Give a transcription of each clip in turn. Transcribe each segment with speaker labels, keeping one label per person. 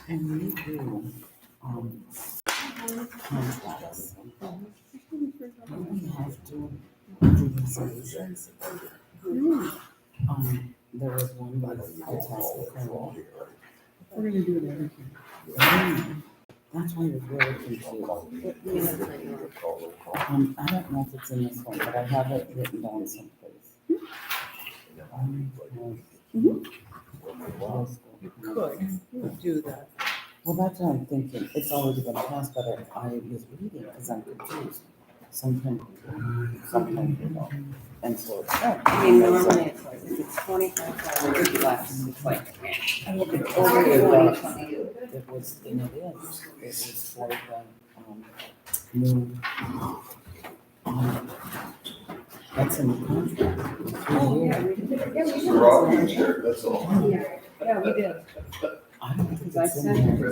Speaker 1: And we do, contracts. We have to do resolutions. There was one that I tasked with her.
Speaker 2: We're gonna do it everything.
Speaker 1: That's why you're really confused. I don't know if it's in this one, but I have it written down someplace.
Speaker 2: You could do that.
Speaker 1: Well, that's what I'm thinking. It's already been passed, but I was reading because I'm confused. Sometimes you know. And so it's.
Speaker 2: I mean, normally it's like, if it's 25,000 or less, it's like, over 20.
Speaker 1: It was, and it is, for the, new, that's in the contract.
Speaker 2: Oh, yeah, we did. Yeah, we did.
Speaker 3: We're all being shared, that's all.
Speaker 2: Yeah, we did.
Speaker 1: I don't think
Speaker 2: Because I
Speaker 1: it's in
Speaker 2: sent
Speaker 1: there.
Speaker 2: her.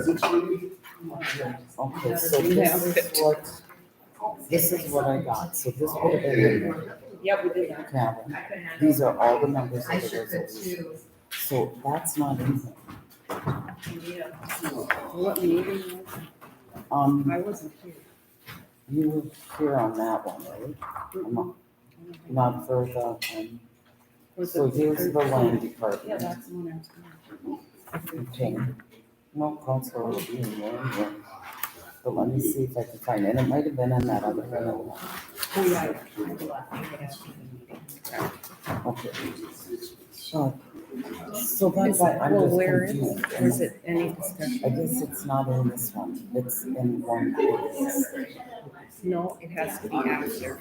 Speaker 1: Okay, so
Speaker 2: We have
Speaker 1: this is what I got. So this would have been in there.
Speaker 2: Yeah, we did that.
Speaker 1: Cabin. These are all the numbers of the resolution. So that's not in here.
Speaker 2: What meeting was it? I wasn't here.
Speaker 1: You were here on that one, right? Not for the,
Speaker 2: Was
Speaker 1: so
Speaker 2: it
Speaker 1: here's the land
Speaker 2: Yeah,
Speaker 1: department.
Speaker 2: that's the one I was going
Speaker 1: Okay. No, Counselor will be in there. But let me see if I can find it. It might have been in that other one.
Speaker 2: Oh, yeah.
Speaker 1: Okay. So that's why I'm
Speaker 2: Well,
Speaker 1: just
Speaker 2: where is
Speaker 1: confused.
Speaker 2: it? Was it any discussion?
Speaker 1: I guess it's not in this one. It's in one place.
Speaker 2: No, it has to be after.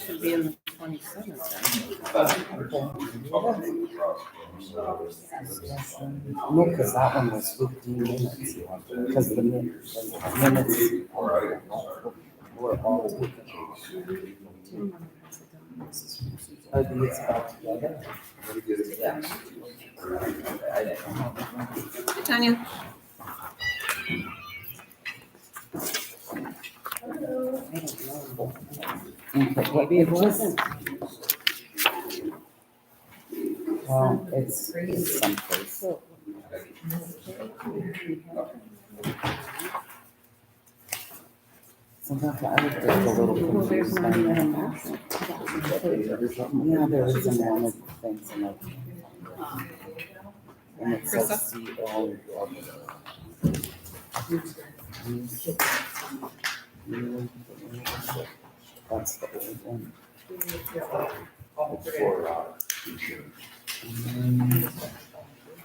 Speaker 2: Should be in the 27th.
Speaker 1: No, because that one was 15 minutes. Because the minutes were all taken. Are these all together?
Speaker 2: Tanya.
Speaker 1: Okay,
Speaker 2: Maybe it wasn't.
Speaker 1: Well, it's someplace. So that's why I was just a little
Speaker 2: Well, there's
Speaker 1: confused.
Speaker 2: not
Speaker 1: on
Speaker 2: even a
Speaker 1: that.
Speaker 2: motion.
Speaker 1: Yeah, there is in one of the things in it. And it says
Speaker 2: Krista?
Speaker 1: That's the old one.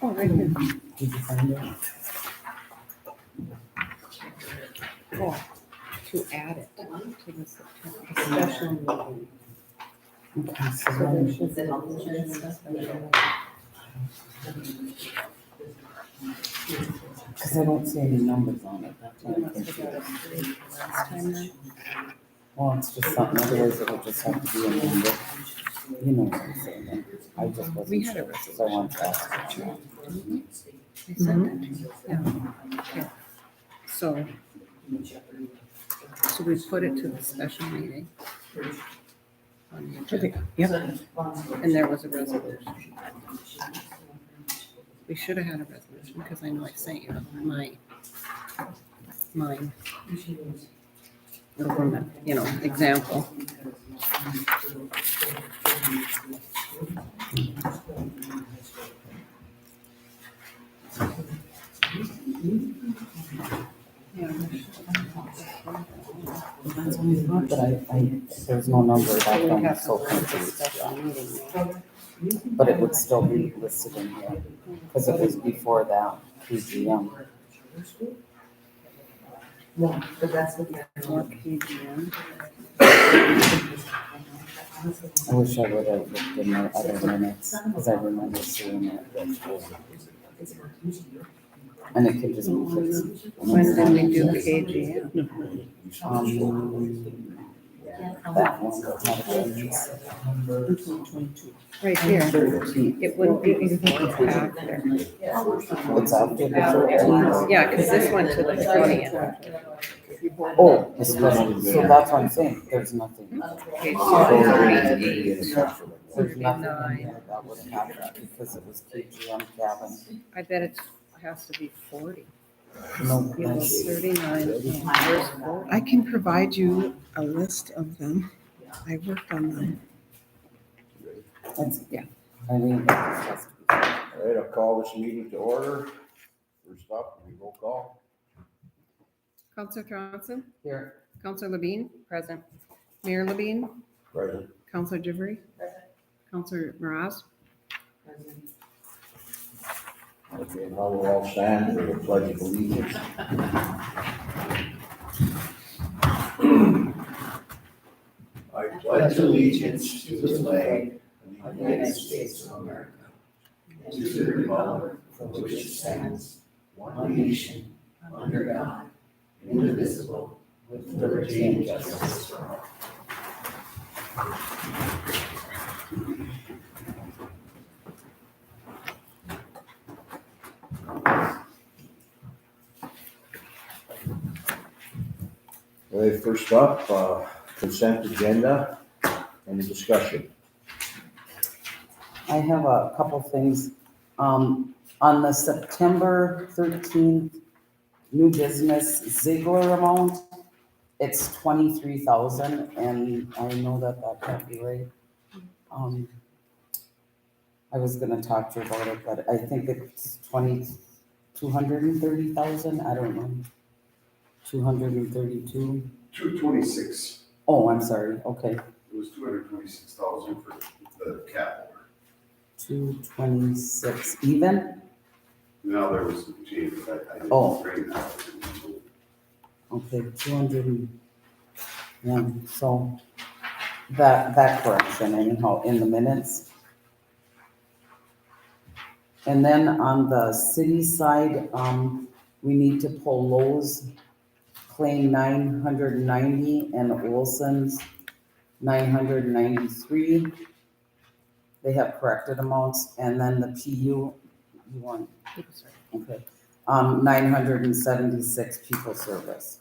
Speaker 2: Oh, right here.
Speaker 1: Did you find it?
Speaker 2: Oh, to add it to the special meeting.
Speaker 1: Okay, so
Speaker 2: So there
Speaker 1: then,
Speaker 2: should be health insurance stuff.
Speaker 1: because I don't see any numbers on it, that's why I'm
Speaker 2: Last
Speaker 1: confused.
Speaker 2: time then.
Speaker 1: Well, it's just something, otherwise it'll just have to be a number. You know what I'm saying, I just
Speaker 2: We
Speaker 1: wasn't
Speaker 2: had a
Speaker 1: sure, so I want to ask you.
Speaker 2: I sent that to you. Yeah. Okay. So we put it to the special meeting on the agenda.
Speaker 1: Yep.
Speaker 2: And there was a resolution. We should have had a resolution because I know I sent you mine. You know, example. Yeah.
Speaker 1: That's what I thought, but there's no number, that's
Speaker 2: So
Speaker 1: why
Speaker 2: we
Speaker 1: I'm
Speaker 2: have
Speaker 1: so
Speaker 2: to put the
Speaker 1: confused.
Speaker 2: special meeting now.
Speaker 1: But it would still be listed in here, because it was before that, PGM.
Speaker 2: More PGM.
Speaker 1: I wish I would have looked in the other minutes, because I remember seeing it. And it could just be fixed.
Speaker 2: When did we do KGM?
Speaker 1: That one, had been
Speaker 2: Right here.
Speaker 1: 13th.
Speaker 2: It wouldn't be before, it's after.
Speaker 1: It's after the 13th.
Speaker 2: Yeah, because this went to the 20th.
Speaker 1: Oh, the special, so that's what I'm saying, there's nothing.
Speaker 2: Okay, so 38.
Speaker 1: There's nothing in there that would have happened because it was KGM cabin.
Speaker 2: I bet it's has to be 40.
Speaker 1: No,
Speaker 2: It was 39. Where's 40?
Speaker 3: I can provide you a list of them. I worked on them.
Speaker 1: that's,
Speaker 2: Yeah.
Speaker 1: I mean, that's just-
Speaker 4: All right, I'll call this meeting to order. First up, we roll call.
Speaker 2: Counselor Thronson,
Speaker 1: here,
Speaker 2: Counselor Levine, present. Mayor Levine,
Speaker 4: Present.
Speaker 2: Counselor Jivery, Counselor Maraz.
Speaker 4: Okay, now we'll all stand for the pledge of allegiance. I
Speaker 5: pledge allegiance to the flag of the United States of America, and to the republic for which it stands, one nation, under God, indivisible, with liberty and justice for all.
Speaker 4: All right, first up, consent agenda, any discussion?
Speaker 1: I have a couple things. On the September 13th new business Ziegler amount, it's 23,000, and I know that can't be right. I was gonna talk to you about it, but I think it's 230,000, I don't know. 232.
Speaker 5: 226,
Speaker 1: Oh, I'm sorry, okay,
Speaker 5: it was 226,000 for the cap order.
Speaker 1: 226 even,
Speaker 5: Now there was some change, but I
Speaker 1: Oh.
Speaker 5: didn't bring that.
Speaker 1: okay, 200, yeah, so that correction anyhow in the minutes. And then on the city side, we need to pull Lowe's claim 990 and Olson's 993. They have corrected amounts, and then the PU, you want, okay, 976 people service.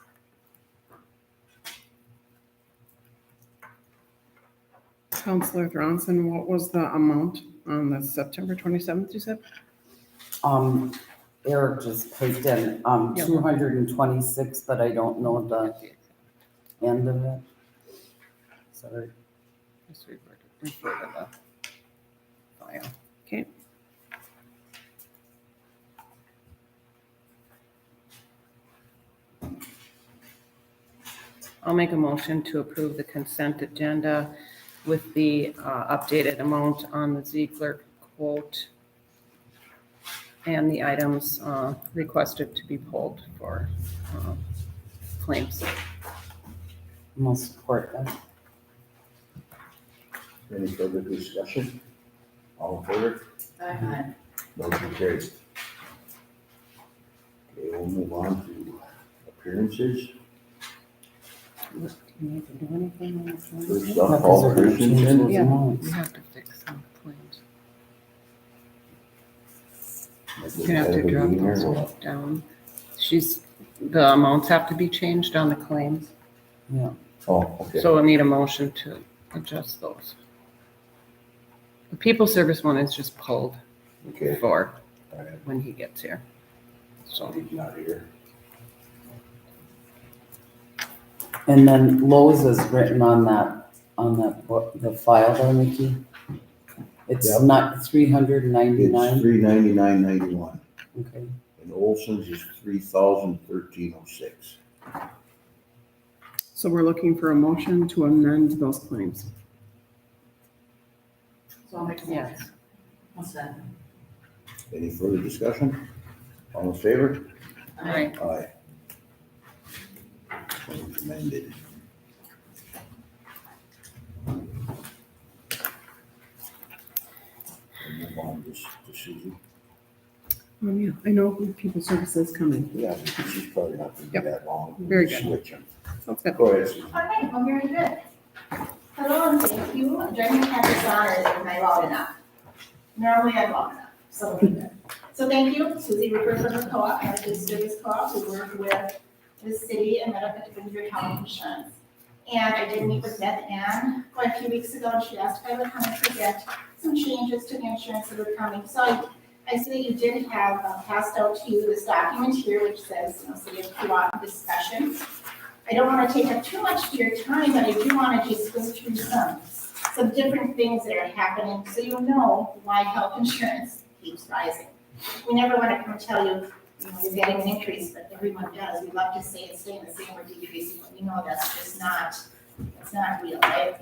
Speaker 3: Counselor Thronson, what was the amount on the September 27th, you said?
Speaker 1: Eric just put in,
Speaker 3: Yeah.
Speaker 1: 226, but I don't know the end of it. Sorry.
Speaker 2: Just refer to the file.
Speaker 3: Okay.
Speaker 2: I'll make a motion to approve the consent agenda with the updated amount on the Ziegler quote and the items requested to be pulled for claims.
Speaker 1: I'll support that.
Speaker 4: Any further discussion? All in favor? Motion carries. Okay, we'll move on to appearances.
Speaker 2: Do you need to do anything on this one?
Speaker 4: First
Speaker 1: Yeah,
Speaker 4: up,
Speaker 1: 'cause
Speaker 4: Paul
Speaker 1: they're gonna change
Speaker 4: Christensen.
Speaker 1: those
Speaker 2: Yeah,
Speaker 1: amounts.
Speaker 2: you have to fix some claims.
Speaker 4: Does
Speaker 2: You're gonna have to
Speaker 4: anybody
Speaker 2: drop
Speaker 4: in here
Speaker 2: those
Speaker 4: or
Speaker 2: ones down. The amounts have to be changed on the claims,
Speaker 1: Yeah,
Speaker 4: Oh, okay.
Speaker 2: so I need a motion to adjust those. The people service one is just pulled
Speaker 4: Okay,
Speaker 2: for
Speaker 4: all right,
Speaker 2: when he gets here. So,
Speaker 4: he's not here.
Speaker 1: and then Lowe's is written on that book, the file there, Nikki. It's
Speaker 4: Yep.
Speaker 1: not 399,
Speaker 4: It's $399.91,
Speaker 1: okay.
Speaker 4: and Olson's is $3,013.06.
Speaker 3: So we're looking for a motion to amend those claims.
Speaker 2: yes.
Speaker 4: Any further discussion? All in favor?
Speaker 2: All right.
Speaker 4: Aye. Claims amended. We'll move on to Susie.
Speaker 3: Yeah, I know people services coming.
Speaker 4: Yeah, she's probably not gonna be
Speaker 3: Yep.
Speaker 4: that long.
Speaker 3: Very good.
Speaker 4: Switch them.
Speaker 3: Sounds good.
Speaker 4: Go ahead, Susie.
Speaker 6: Okay, well, very good. Hello and thank you. Joining me at this honor is am I loud enough? Normally I'm loud enough, so we're good. So thank you, Susie Rupert from the co-op, and the service co-op who work with the city and Medical Defender County Insurance. And I did meet with Beth Ann quite a few weeks ago, and she asked if I would come and present some changes to the insurance that were coming. So I I see that you did have passed out to you this document here, which says, City of Keewatin discussion. I don't want to take up too much of your time, but I do want to just go through some different things that are happening, so you know why health insurance keeps rising. We never want to come tell you, you're getting an increase, but everyone does. We love to say it's staying the same or decreasing, but we know that's just not real, right?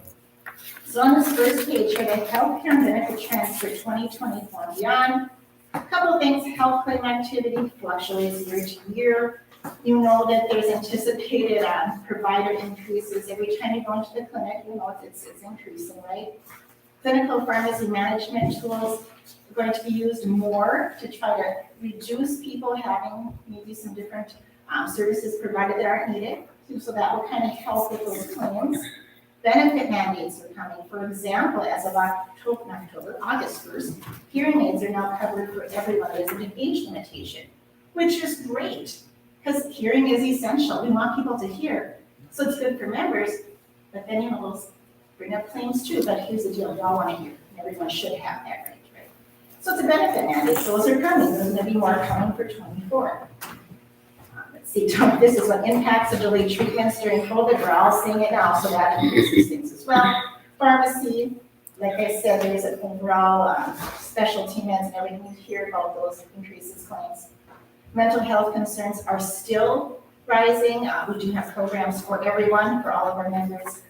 Speaker 6: So on this first page here, the healthcare and benefit trends for 2024 and beyond. A couple of things, health claim activity fluctuates year to year. You know that there's anticipated provider increases every time you go into the clinic. You know it's increasing, right? Clinical pharmacy management tools are going to be used more to try to reduce people having maybe some different services provided that aren't needed. So that will kind of help with those claims. Benefit mandates are coming. For example, as of August 1st, hearing aids are now covered for everyone. There's an age limitation, which is great because hearing is essential. We want people to hear. So it's good for members, but then those bring up claims too. But here's the deal, we all want to hear. Everyone should have that right? So it's a benefit mandate. Those are coming. There's going to be more coming for 24. Let's see, this is what impacts of delayed treatments during COVID. We're all seeing it now, so that increases things as well. Pharmacy, like I said, there's an overall specialty meds and everything. You hear about those increases claims. Mental health concerns are still rising. We do have programs for everyone, for all of our members,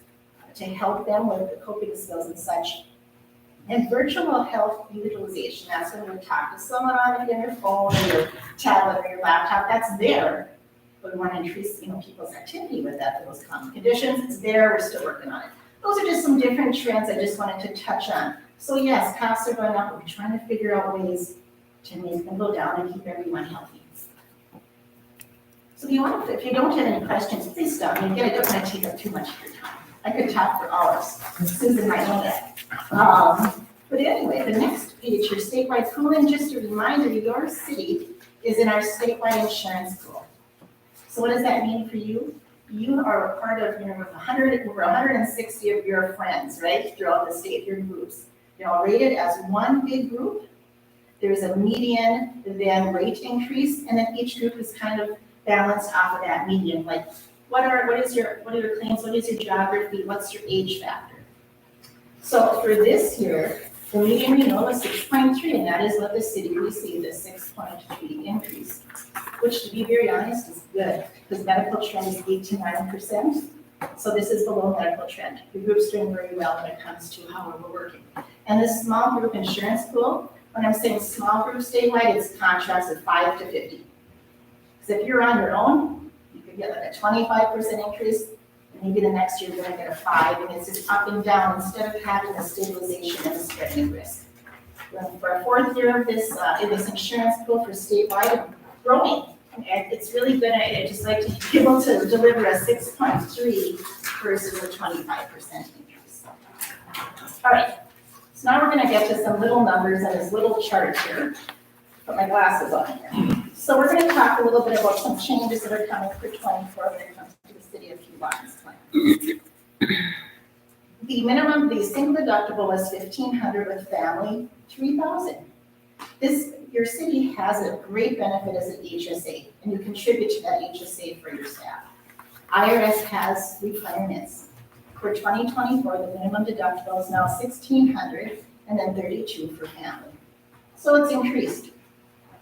Speaker 6: to help them with the coping skills and such. And virtual health utilization, that's when you talk to someone on your phone or your tablet or your laptop, that's there. But we want to increase, people's activity with that, those common conditions. It's there, we're still working on it. Those are just some different trends I just wanted to touch on. So yes, costs are going up, but we're trying to figure out ways to make them go down and keep everyone healthy. So if you don't have any questions, please stop me. Again, I don't want to take up too much of your time. I could talk for hours. Susan might know that. But anyway, the next page, your statewide pooling, just a reminder, your city is in our statewide insurance pool. So what does that mean for you? You are a part of, over 160 of your friends, right, throughout the state, your groups. You're all rated as one big group. There's a median, then rate increase, and then each group is kind of balanced off of that median. Like, what are your claims? What is your geography? What's your age factor? So for this year, the median renewal is 6.3, and that is what the city received, a 6.3 increase, which, to be very honest, is good, because medical trend is 8 to 9%. So this is below medical trend. The group's doing very well when it comes to how we're working. And the small group insurance pool, when I'm saying small group statewide, it's contracts of 5 to 50. Because if you're on your own, you could get like a 25% increase. Maybe the next year you're going to get a 5, and it's just up and down instead of having a stabilization and a spreading risk. For our fourth year of this, in this insurance pool for statewide, growing. And it's really good. I just like to be able to deliver a 6.3 versus a 25% increase. All right. So now we're going to get to some little numbers and this little chart here. Put my glasses on here. So we're going to talk a little bit about some changes that are coming for 24 when it comes to the city of Keewatin's plan. The single deductible was $1,500 with family, $3,000. Your city has a great benefit as an HSA, and you contribute to that HSA for your staff. IRS has requirements. For 2024, the minimum deductible is now $1,600 and then $32 for family. So it's increased.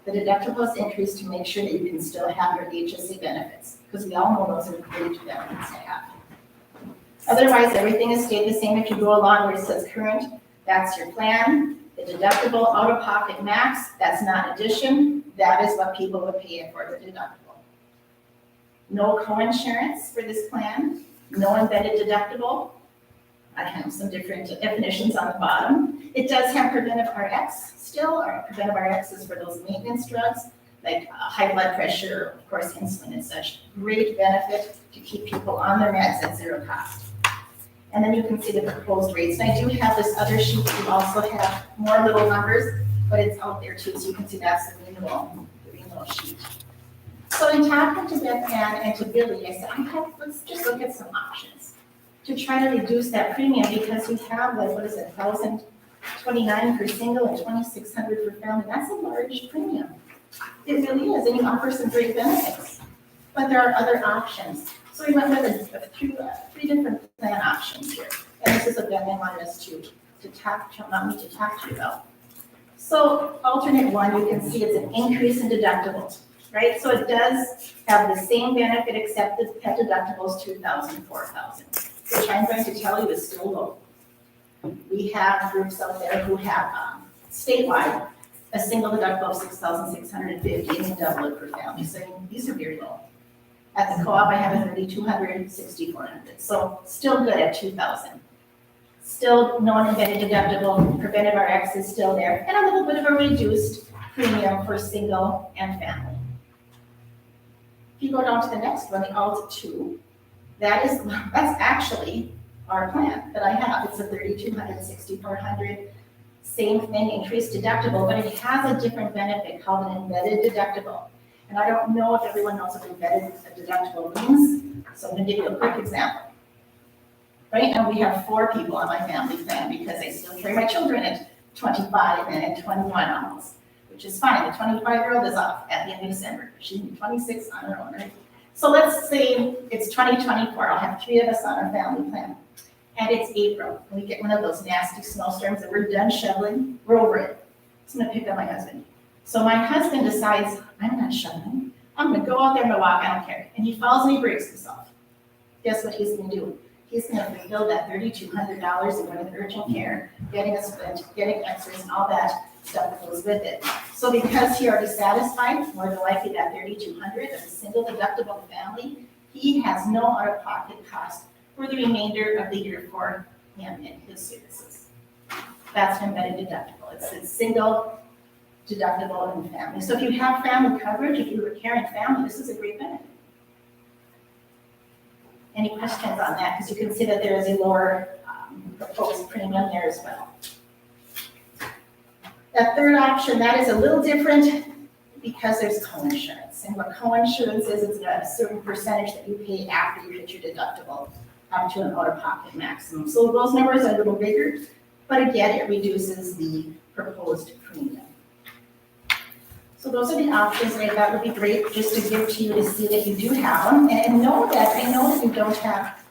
Speaker 6: The deductible is increased to make sure that you can still have your HSA benefits, because we all know those are great benefits to have. Otherwise, everything has stayed the same. If you go along where it says current, that's your plan. The deductible out-of-pocket max, that's not addition. That is what people would pay for the deductible. No co-insurance for this plan. No embedded deductible. I have some different definitions on the bottom. It does have preventive RX still, or preventive RX is for those maintenance drugs, like high blood pressure, of course, insulin and such. Great benefit to keep people on their meds at zero cost. And then you can see the proposed rates. And I do have this other sheet. You also have more little numbers, but it's out there too, so you can see that's the renewal sheet. So in talking to Beth Ann and to Billy, I said, let's just look at some options to try to reduce that premium, because you have like, what is it, $1,000, $29 for single and $2,600 for family. That's a large premium. It really is, and you offer some great benefits. But there are other options. So we went with three different plan options here. And this is what Ben wanted us to talk to you about. So alternate one, you can see it's an increase in deductibles, right? So it does have the same benefit except the pet deductibles, $2,000, $4,000, which I'm going to tell you is still low. We have groups out there who have statewide a single deductible of $6,650 and a double it for family. So these are very low. At the co-op, I have a $3,200, $6,400. So still good at $2,000. Still non-embedded deductible, preventive RX is still there, and a little bit of a reduced premium for single and family. If you go down to the next one, the Alt 2, that's actually our plan that I have. It's a $3,200, $6,400, same thing, increased deductible, but it has a different benefit called an embedded deductible. And I don't know if everyone knows what embedded deductible means, so I'm gonna give you a quick example. Right now, we have 4 people on my family plan because I still carry my children at 25 and at 21 almost, which is fine. The 25-year-old is off at the end of December. She'll be 26 on her own, right? So let's say it's 2024. I'll have 3 of us on our family plan. And it's April. We get one of those nasty snowstorms and we're done shoveling. We're over it. So I'm gonna pick up my husband. So my husband decides, I'm not shoveling. I'm gonna go out there and walk, I don't care. And he falls and he breaks himself. Guess what he's gonna do? He's gonna rebuild that $3,200 and go to urgent care, getting a splint, getting X-rays and all that stuff that goes with it. So because he already satisfied, more than likely that $3,200 as a single deductible family, he has no out-of-pocket cost for the remainder of the year for him and his services. That's an embedded deductible. It's a single deductible in the family. So if you have family coverage, if you're a caring family, this is a great benefit. Any questions on that? Because you can see that there is a lower proposed premium there as well. That third option, that is a little different because there's coinsurance. And what coinsurance is, it's a certain percentage that you pay after you hit your deductible up to an out-of-pocket maximum. So those numbers are a little bigger, but again, it reduces the proposed premium. So those are the options that I thought would be great just to give to you to see that you do have them and know that I know that you don't have,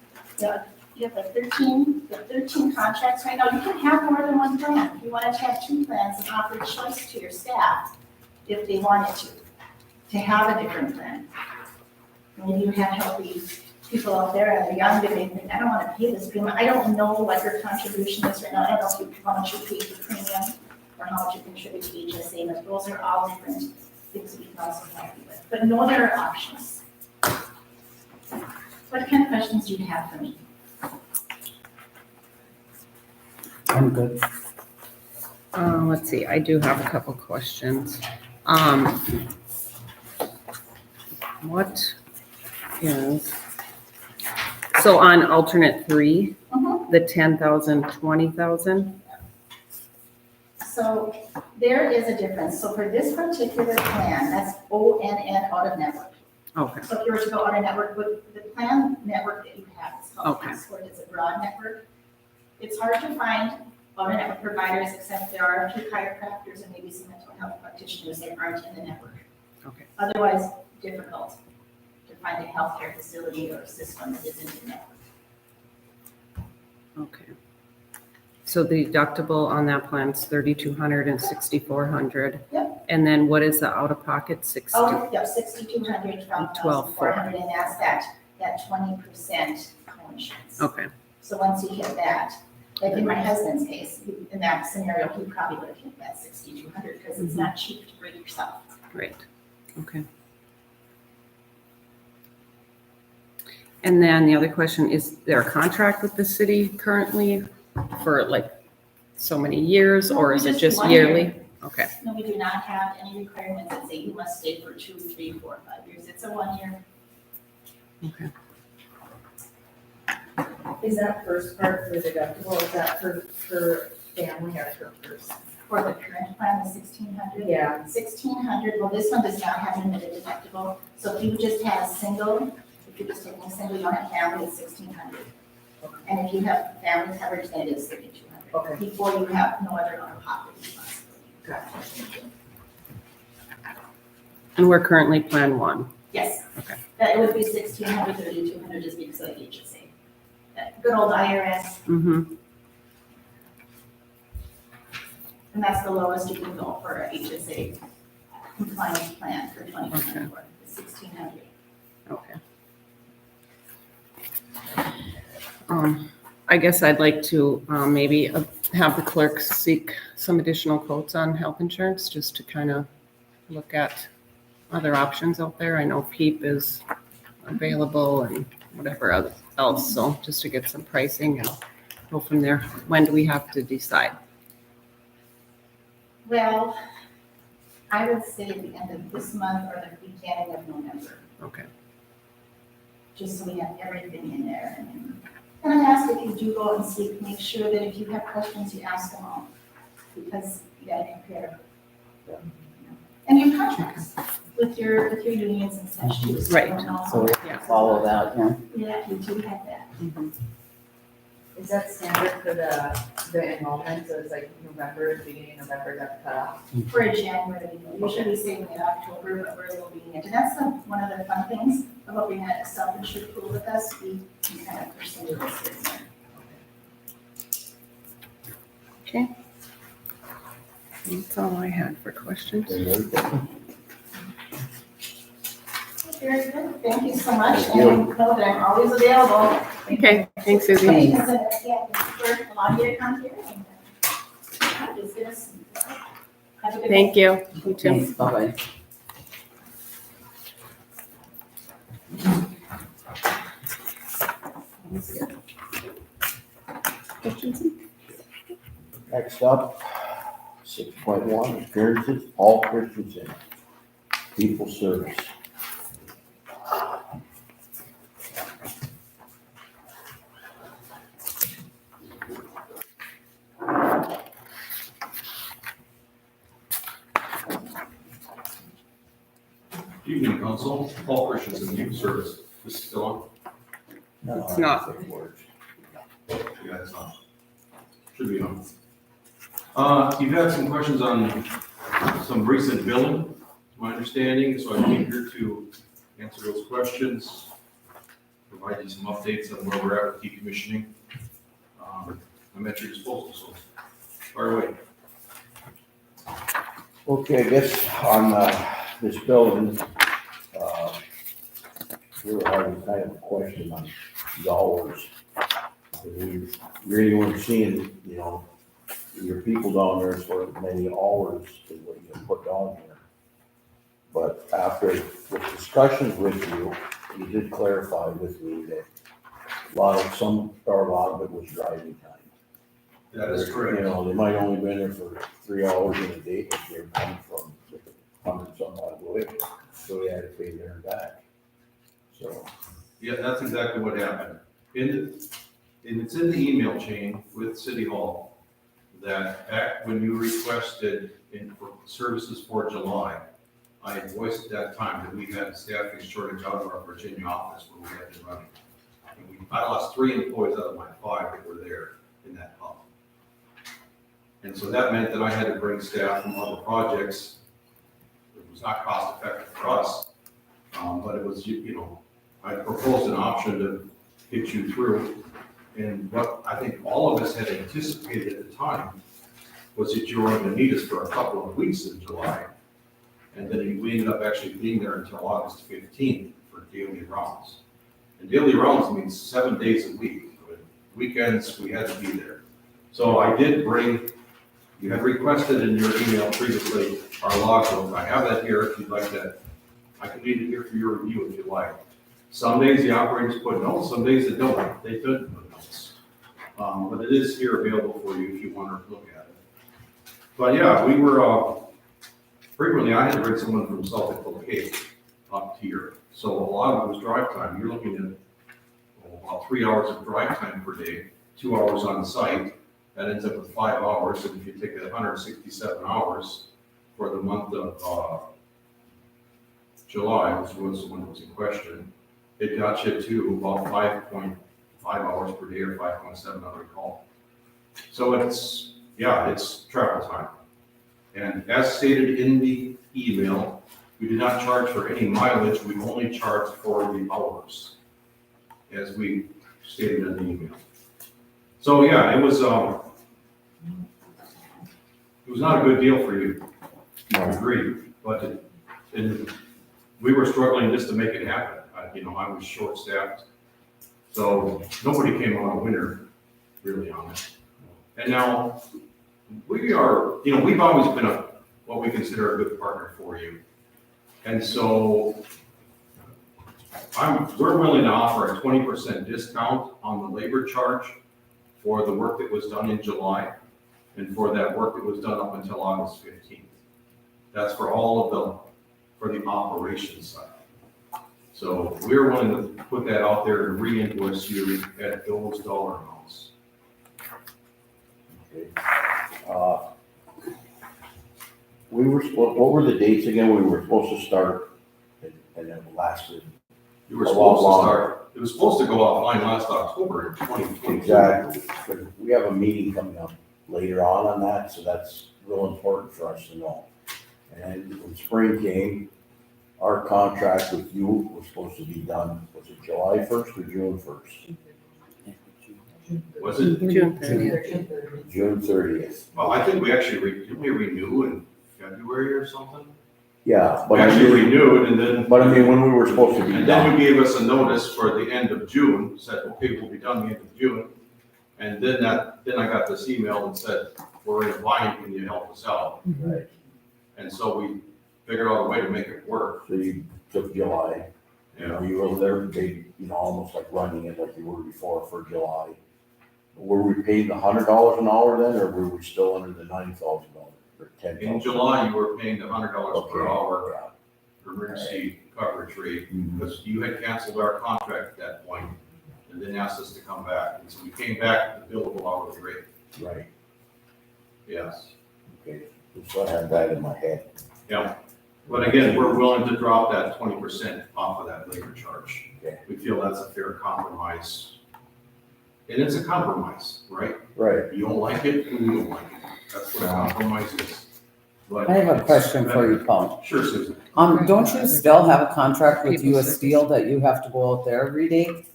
Speaker 6: you have the 13 contracts right now. You can have more than one plan. If you wanted to have 2 plans and offer choice to your staff if they wanted to have a different plan. Maybe you have healthy people out there and they're young, they think, I don't want to pay this premium. I don't know what your contribution is right now. I don't know how much you pay for premium or how much you contribute to HSA, but those are all different things that we can also help you with. But know there are options. What kind of questions do you have for me?
Speaker 1: I'm good.
Speaker 2: Let's see, I do have a couple questions. What is, so on alternate 3, the 10,000, 20,000?
Speaker 6: So there is a difference. So for this particular plan, that's ONN out of network.
Speaker 2: Okay,
Speaker 6: So if you were to go out of network with the plan network that you have, it's called
Speaker 2: Okay.
Speaker 6: Passport, it's a broad network. It's hard to find out of network providers, except there are a few chiropractors and maybe some mental health practitioners that aren't in the network.
Speaker 2: okay.
Speaker 6: Otherwise, difficult to find a healthcare facility or a system that is in the network.
Speaker 2: Okay. So the deductible on that plan is $3,200 and $6,400.
Speaker 6: Yep.
Speaker 2: And then what is the out-of-pocket, 60?
Speaker 6: Oh, yeah, 6,200,
Speaker 2: 12,400.
Speaker 6: 12,400, and that's that 20% co-insurance.
Speaker 2: Okay,
Speaker 6: So once you hit that, like in my husband's case, in that scenario, he probably would have hit that 6,200 because it's not cheap to break yourself.
Speaker 2: great, okay. And then the other question, is there a contract with the city currently for like so many years, or is it just
Speaker 6: 1 year.
Speaker 2: yearly? Okay,
Speaker 6: No, we do not have any requirements that say you must stay for 2, 3, 4, 5 years. It's a 1 year.
Speaker 2: okay.
Speaker 7: Is that first part for deductible, is that for family or for person?
Speaker 6: For the current plan, the 1,600.
Speaker 7: Yeah.
Speaker 6: 1,600, well, this one does not have an admitted deductible. So if you just have single, if you're just taking single, you don't have family, it's 1,600. And if you have family coverage, then it is 3,200.
Speaker 7: Okay,
Speaker 6: before you have no other out-of-pocket responsibility.
Speaker 7: gotcha.
Speaker 2: And we're currently Plan 1.
Speaker 6: Yes.
Speaker 2: Okay.
Speaker 6: That it would be 1,600, 3,200 just because of HSA. That good old IRS,
Speaker 2: Mm-hmm.
Speaker 6: and that's the lowest you can go for a HSA compliance plan for 2024, 1,600.
Speaker 2: Okay. I guess I'd like to maybe have the clerk seek some additional quotes on health insurance, just to kind of look at other options out there. I know PEEP is available and whatever else, so just to get some pricing and go from there. When do we have to decide?
Speaker 6: Well, I would say the end of this month or the beginning of November,
Speaker 2: Okay.
Speaker 6: just so we have everything in there. And I ask if you do go and seek, make sure that if you have questions, you ask them all, because you gotta compare. And your contracts with your unions and such too. So
Speaker 2: Right.
Speaker 6: you know,
Speaker 1: So we
Speaker 2: Yeah.
Speaker 1: follow that, yeah.
Speaker 6: yeah, you do have that.
Speaker 7: Is that standard for the enrollment, so it's like November, beginning of November, that's cut off?
Speaker 6: For a January, usually we say mid-October, but we're a little lenient. And that's one of the fun things about being a self-insured pool with us, we can kind of push some of this in there.
Speaker 2: Okay. That's all I had for questions.
Speaker 4: Any other questions?
Speaker 6: Very good, thank you so much,
Speaker 4: Thank
Speaker 6: and
Speaker 4: you.
Speaker 6: know that I'm always available.
Speaker 2: Okay, thanks, Susie.
Speaker 1: Thanks.
Speaker 6: Because, yeah, for allowing you to come here and just get us. Have a good day.
Speaker 2: Thank you. You too.
Speaker 1: Thanks, bye-bye.
Speaker 4: Next up, 6.1, appearances, Paul Christensen, People Service.
Speaker 8: Evening, Council. Paul Christensen, Youth Service. This is still on?
Speaker 2: It's not.
Speaker 8: Yeah, it's on. Should be on. You've had some questions on some recent billing, to my understanding, so I'm here to answer those questions, provide you some updates on where we're at with decommissioning. I'm at your disposal, so fire away.
Speaker 4: Okay, I guess on this building, we were having kind of a question on dollars. We really weren't seeing, your people down there for many hours is what you put down here. But after with discussions with you, you did clarify with me that a lot of it was driving time.
Speaker 8: That is correct.
Speaker 4: They might only been there for 3 hours in a day if they're coming from 100 some odd away, so they had to pay there and back. So,
Speaker 8: Yeah, that's exactly what happened. And it's in the email chain with City Hall that back when you requested for services for July, I had voiced at that time that we had a staffing shortage out of our Virginia office where we had been running. And I lost 3 employees out of my 5 that were there in that hub. And so that meant that I had to bring staff from other projects. It was not cost effective for us, but it was, I proposed an option to get you through. And what I think all of us had anticipated at the time was that you were going to need us for a couple of weeks in July. And then we ended up actually being there until August 15th for daily rounds. And daily rounds means 7 days a week. Weekends, we had to be there. So I did bring, you had requested in your email previously our logbook. I have that here if you'd like that. I can leave it here for your review if you like. Some days the operators put notes, some days they don't. They couldn't put notes. But it is here available for you if you want to look at it. But yeah, we were, frequently I had to bring someone from Salt Lake Cape up here. So a lot of it was drive time. You're looking at about 3 hours of drive time per day, 2 hours on site. That ends up with 5 hours. And if you take 167 hours for the month of July, which was the one that was in question, it got you to about 5.5 hours per day or 5.7, I recall. So it's, yeah, it's travel time. And as stated in the email, we do not charge for any mileage, we only charge for the hours, as we stated in the email. So, yeah, it was not a good deal for you, I agree, but we were struggling just to make it happen. I was short-staffed, so nobody came out a winner, really, on it. And now, we are, we've always been what we consider a good partner for you. And so, we're willing to offer a 20% discount on the labor charge for the work that was done in July, and for that work that was done up until August 15th. That's for for the operations side. So we're willing to put that out there and re-invoice you at those dollar amounts.
Speaker 4: Okay. What were the dates again? We were supposed to start and it lasted.
Speaker 8: You were
Speaker 4: A
Speaker 8: supposed
Speaker 4: lot
Speaker 8: to start, it was supposed to go offline last October in 2020.
Speaker 4: Exactly. But we have a meeting coming up later on that, so that's real important for us to know. And when spring came, our contract with you was supposed to be done, was it July 1st or June 1st?
Speaker 8: Was it?
Speaker 2: June 30th.
Speaker 4: June 30th.
Speaker 8: Well, I think we actually, didn't we renew in February or something?
Speaker 4: Yeah,
Speaker 8: We actually renewed and then.
Speaker 4: but I mean, when we were supposed to be
Speaker 8: And then
Speaker 4: done.
Speaker 8: you gave us a notice for the end of June, said, okay, we'll be done the end of June. And then I got this email and said, we're in a bind, can you help us out?
Speaker 4: Right.
Speaker 8: And so we figured out a way to make it work.
Speaker 4: So you took July. You were there, almost like running it like you were before for July. Were we paying $100 an hour then, or were we still under the $9,000 or $10,000?
Speaker 8: In July, you were paying the $100 per
Speaker 4: Okay.
Speaker 8: hour emergency coverage rate,
Speaker 4: Mhm.
Speaker 8: because you had canceled our contract at that point and then asked us to come back. And so we came back at the billable hourly rate.
Speaker 4: Right,
Speaker 8: Yes.
Speaker 4: okay, so I had that in my head.
Speaker 8: Yeah. But again, we're willing to drop that 20% off of that labor charge.
Speaker 4: Okay.
Speaker 8: We feel that's a fair compromise. And it's a compromise, right?
Speaker 4: Right.
Speaker 8: You don't like it, and you don't like it. That's what a compromise is. But
Speaker 1: I have a question for you, Paul.
Speaker 8: Sure, Susan.
Speaker 1: Don't you still have a contract with US Steel that you have to go out there every day?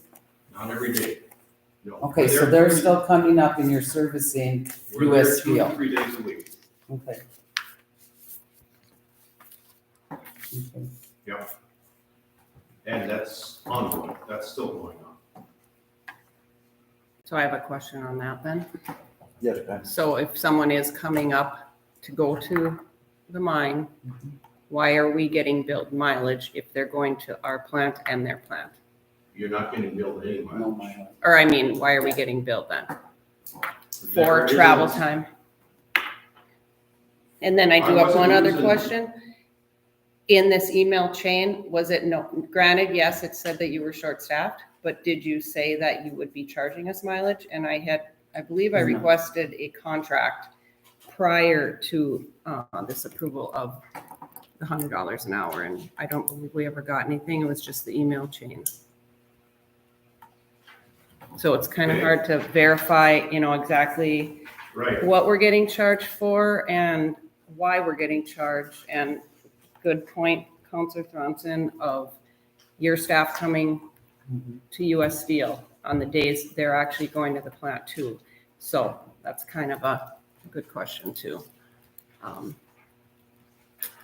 Speaker 8: Not every day. No.
Speaker 1: Okay, so they're still coming up and you're servicing
Speaker 8: We're there
Speaker 1: US
Speaker 8: 2 to
Speaker 1: Steel.
Speaker 8: 3 days a week.
Speaker 1: Okay. Okay.
Speaker 8: Yeah. And that's ongoing. That's still going on.
Speaker 2: So I have a question on that then.
Speaker 4: Yes, Ben.
Speaker 2: So if someone is coming up to go to the mine, why are we getting billed mileage if they're going to our plant and their plant?
Speaker 8: You're not getting billed any
Speaker 1: No,
Speaker 8: mileage.
Speaker 1: my,
Speaker 2: Or I mean, why are we getting billed then?
Speaker 8: There
Speaker 2: For
Speaker 8: is-
Speaker 2: travel time? And then I do have one other question. In this email chain, was it granted, yes, it said that you were short-staffed, but did you say that you would be charging us mileage? And I believe I
Speaker 1: No.
Speaker 2: requested a contract prior to this approval of the $100 an hour, and I don't believe we ever got anything. It was just the email chain. So it's kind of
Speaker 8: Okay.
Speaker 2: hard to verify, exactly
Speaker 8: Right.
Speaker 2: what we're getting charged for and why we're getting charged. And good point, Counselor Thronson, of your staff coming to US Steel on the days they're actually going to the plant too. So that's kind of a good question too.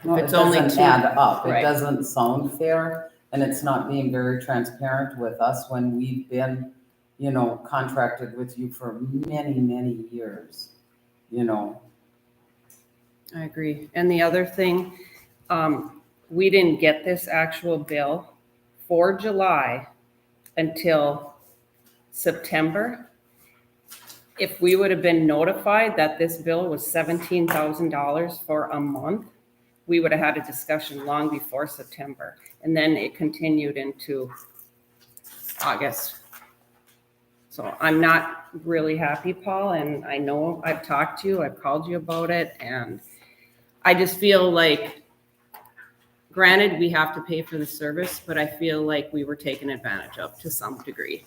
Speaker 1: no, it
Speaker 2: It's only
Speaker 1: doesn't
Speaker 2: two-
Speaker 1: add up. It
Speaker 2: right.
Speaker 1: doesn't sound fair, and it's not being very transparent with us when we've been, contracted with you for many, many years,
Speaker 2: I agree. And the other thing, we didn't get this actual bill for July until September. If we would have been notified that this bill was $17,000 for a month, we would have had a discussion long before September. And then it continued into August. So I'm not really happy, Paul, and I know I've talked to you, I've called you about it, and I just feel like, granted, we have to pay for the service, but I feel like we were taken advantage of to some degree.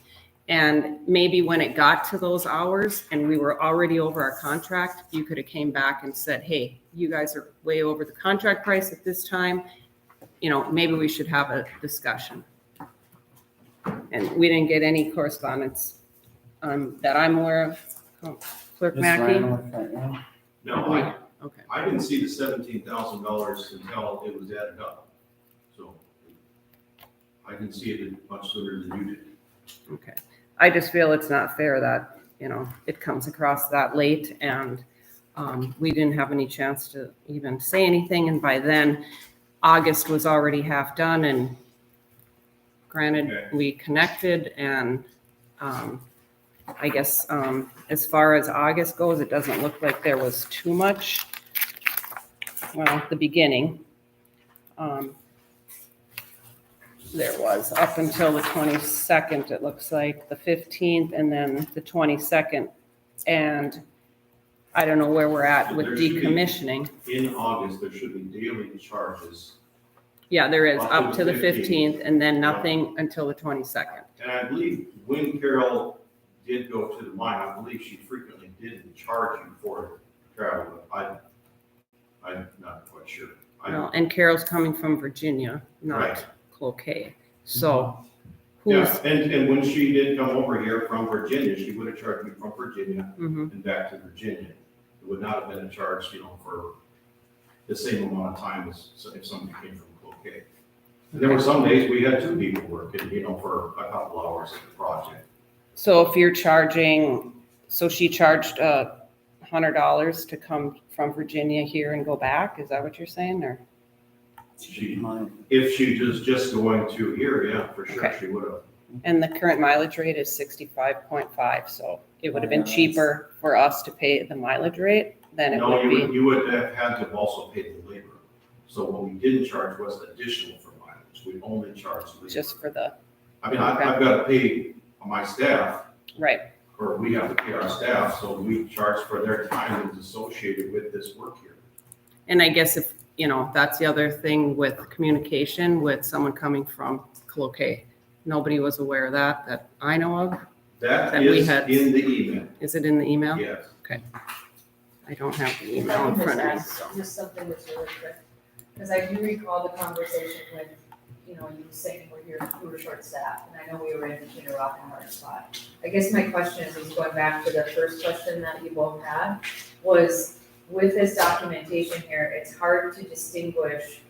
Speaker 2: And maybe when it got to those hours and we were already over our contract, you could have came back and said, hey, you guys are way over the contract price at this time. Maybe we should have a discussion. And we didn't get any correspondence that I'm aware of. Clerk
Speaker 1: Just
Speaker 2: Mackey?
Speaker 1: ran with it, yeah.
Speaker 8: No,
Speaker 2: Okay.
Speaker 8: I didn't see the $17,000 until it was added up. So I can see it much sooner than you did.
Speaker 2: Okay. I just feel it's not fair that, it comes across that late and we didn't have any chance to even say anything. And by then, August was already half done and granted,
Speaker 8: Okay.
Speaker 2: we connected and I guess as far as August goes, it doesn't look like there was too much. Well, the beginning. There was up until the 22nd, it looks like, the 15th, and then the 22nd. And I don't know where we're at with
Speaker 8: There should be-
Speaker 2: decommissioning.
Speaker 8: In August, there should be daily charges.
Speaker 2: Yeah, there is,
Speaker 8: Up
Speaker 2: up
Speaker 8: to
Speaker 2: to
Speaker 8: the
Speaker 2: the
Speaker 8: 15th.
Speaker 2: 15th, and then nothing until the 22nd.
Speaker 8: And I believe when Carol did go to the mine, I believe she frequently didn't charge you for travel. I'm not quite sure.
Speaker 2: Well, and Carol's coming from Virginia, not
Speaker 8: Right.
Speaker 2: Cloquet. So
Speaker 8: Yeah,
Speaker 2: who's,
Speaker 8: and when she did come over here from Virginia, she would have charged me from Virginia
Speaker 2: mhm.
Speaker 8: and back to Virginia. It would not have been a charge, for the same amount of time as if somebody came from Cloquet. And there were some days we had two people working, for a couple hours at the project.
Speaker 2: So if you're charging, so she charged $100 to come from Virginia here and go back, is that what you're saying, or?
Speaker 8: If she was just going to here, yeah, for sure,
Speaker 2: Okay.
Speaker 8: she would have.
Speaker 2: And the current mileage rate is 65.5, so it would have been
Speaker 1: Yeah, that's-
Speaker 2: cheaper for us to pay the mileage rate than it
Speaker 8: No,
Speaker 2: would be.
Speaker 8: you would have had to have also paid the labor. So what we didn't charge was additional for mileage, we only charged labor.
Speaker 2: Just for the,
Speaker 8: I mean, I've got to pay my staff,
Speaker 2: right,
Speaker 8: or we have to pay our staff, so we charge for their time that's associated with this work here.
Speaker 2: and I guess if, that's the other thing with communication with someone coming from Cloquet. Nobody was aware of that I know of.
Speaker 8: That
Speaker 2: That we
Speaker 8: is
Speaker 2: had-
Speaker 8: in the email,
Speaker 2: Is it in the email?
Speaker 8: yes.
Speaker 2: I don't have the
Speaker 7: If I
Speaker 2: email in
Speaker 7: can
Speaker 2: front of me,
Speaker 7: just
Speaker 2: so.
Speaker 7: ask just something that's really quick, because I do recall the conversation when, you saying we were short-staffed, and I know we were in between a rock and a hard spot. I guess my question is going back to the first question that you both had, was with this documentation here, it's hard to distinguish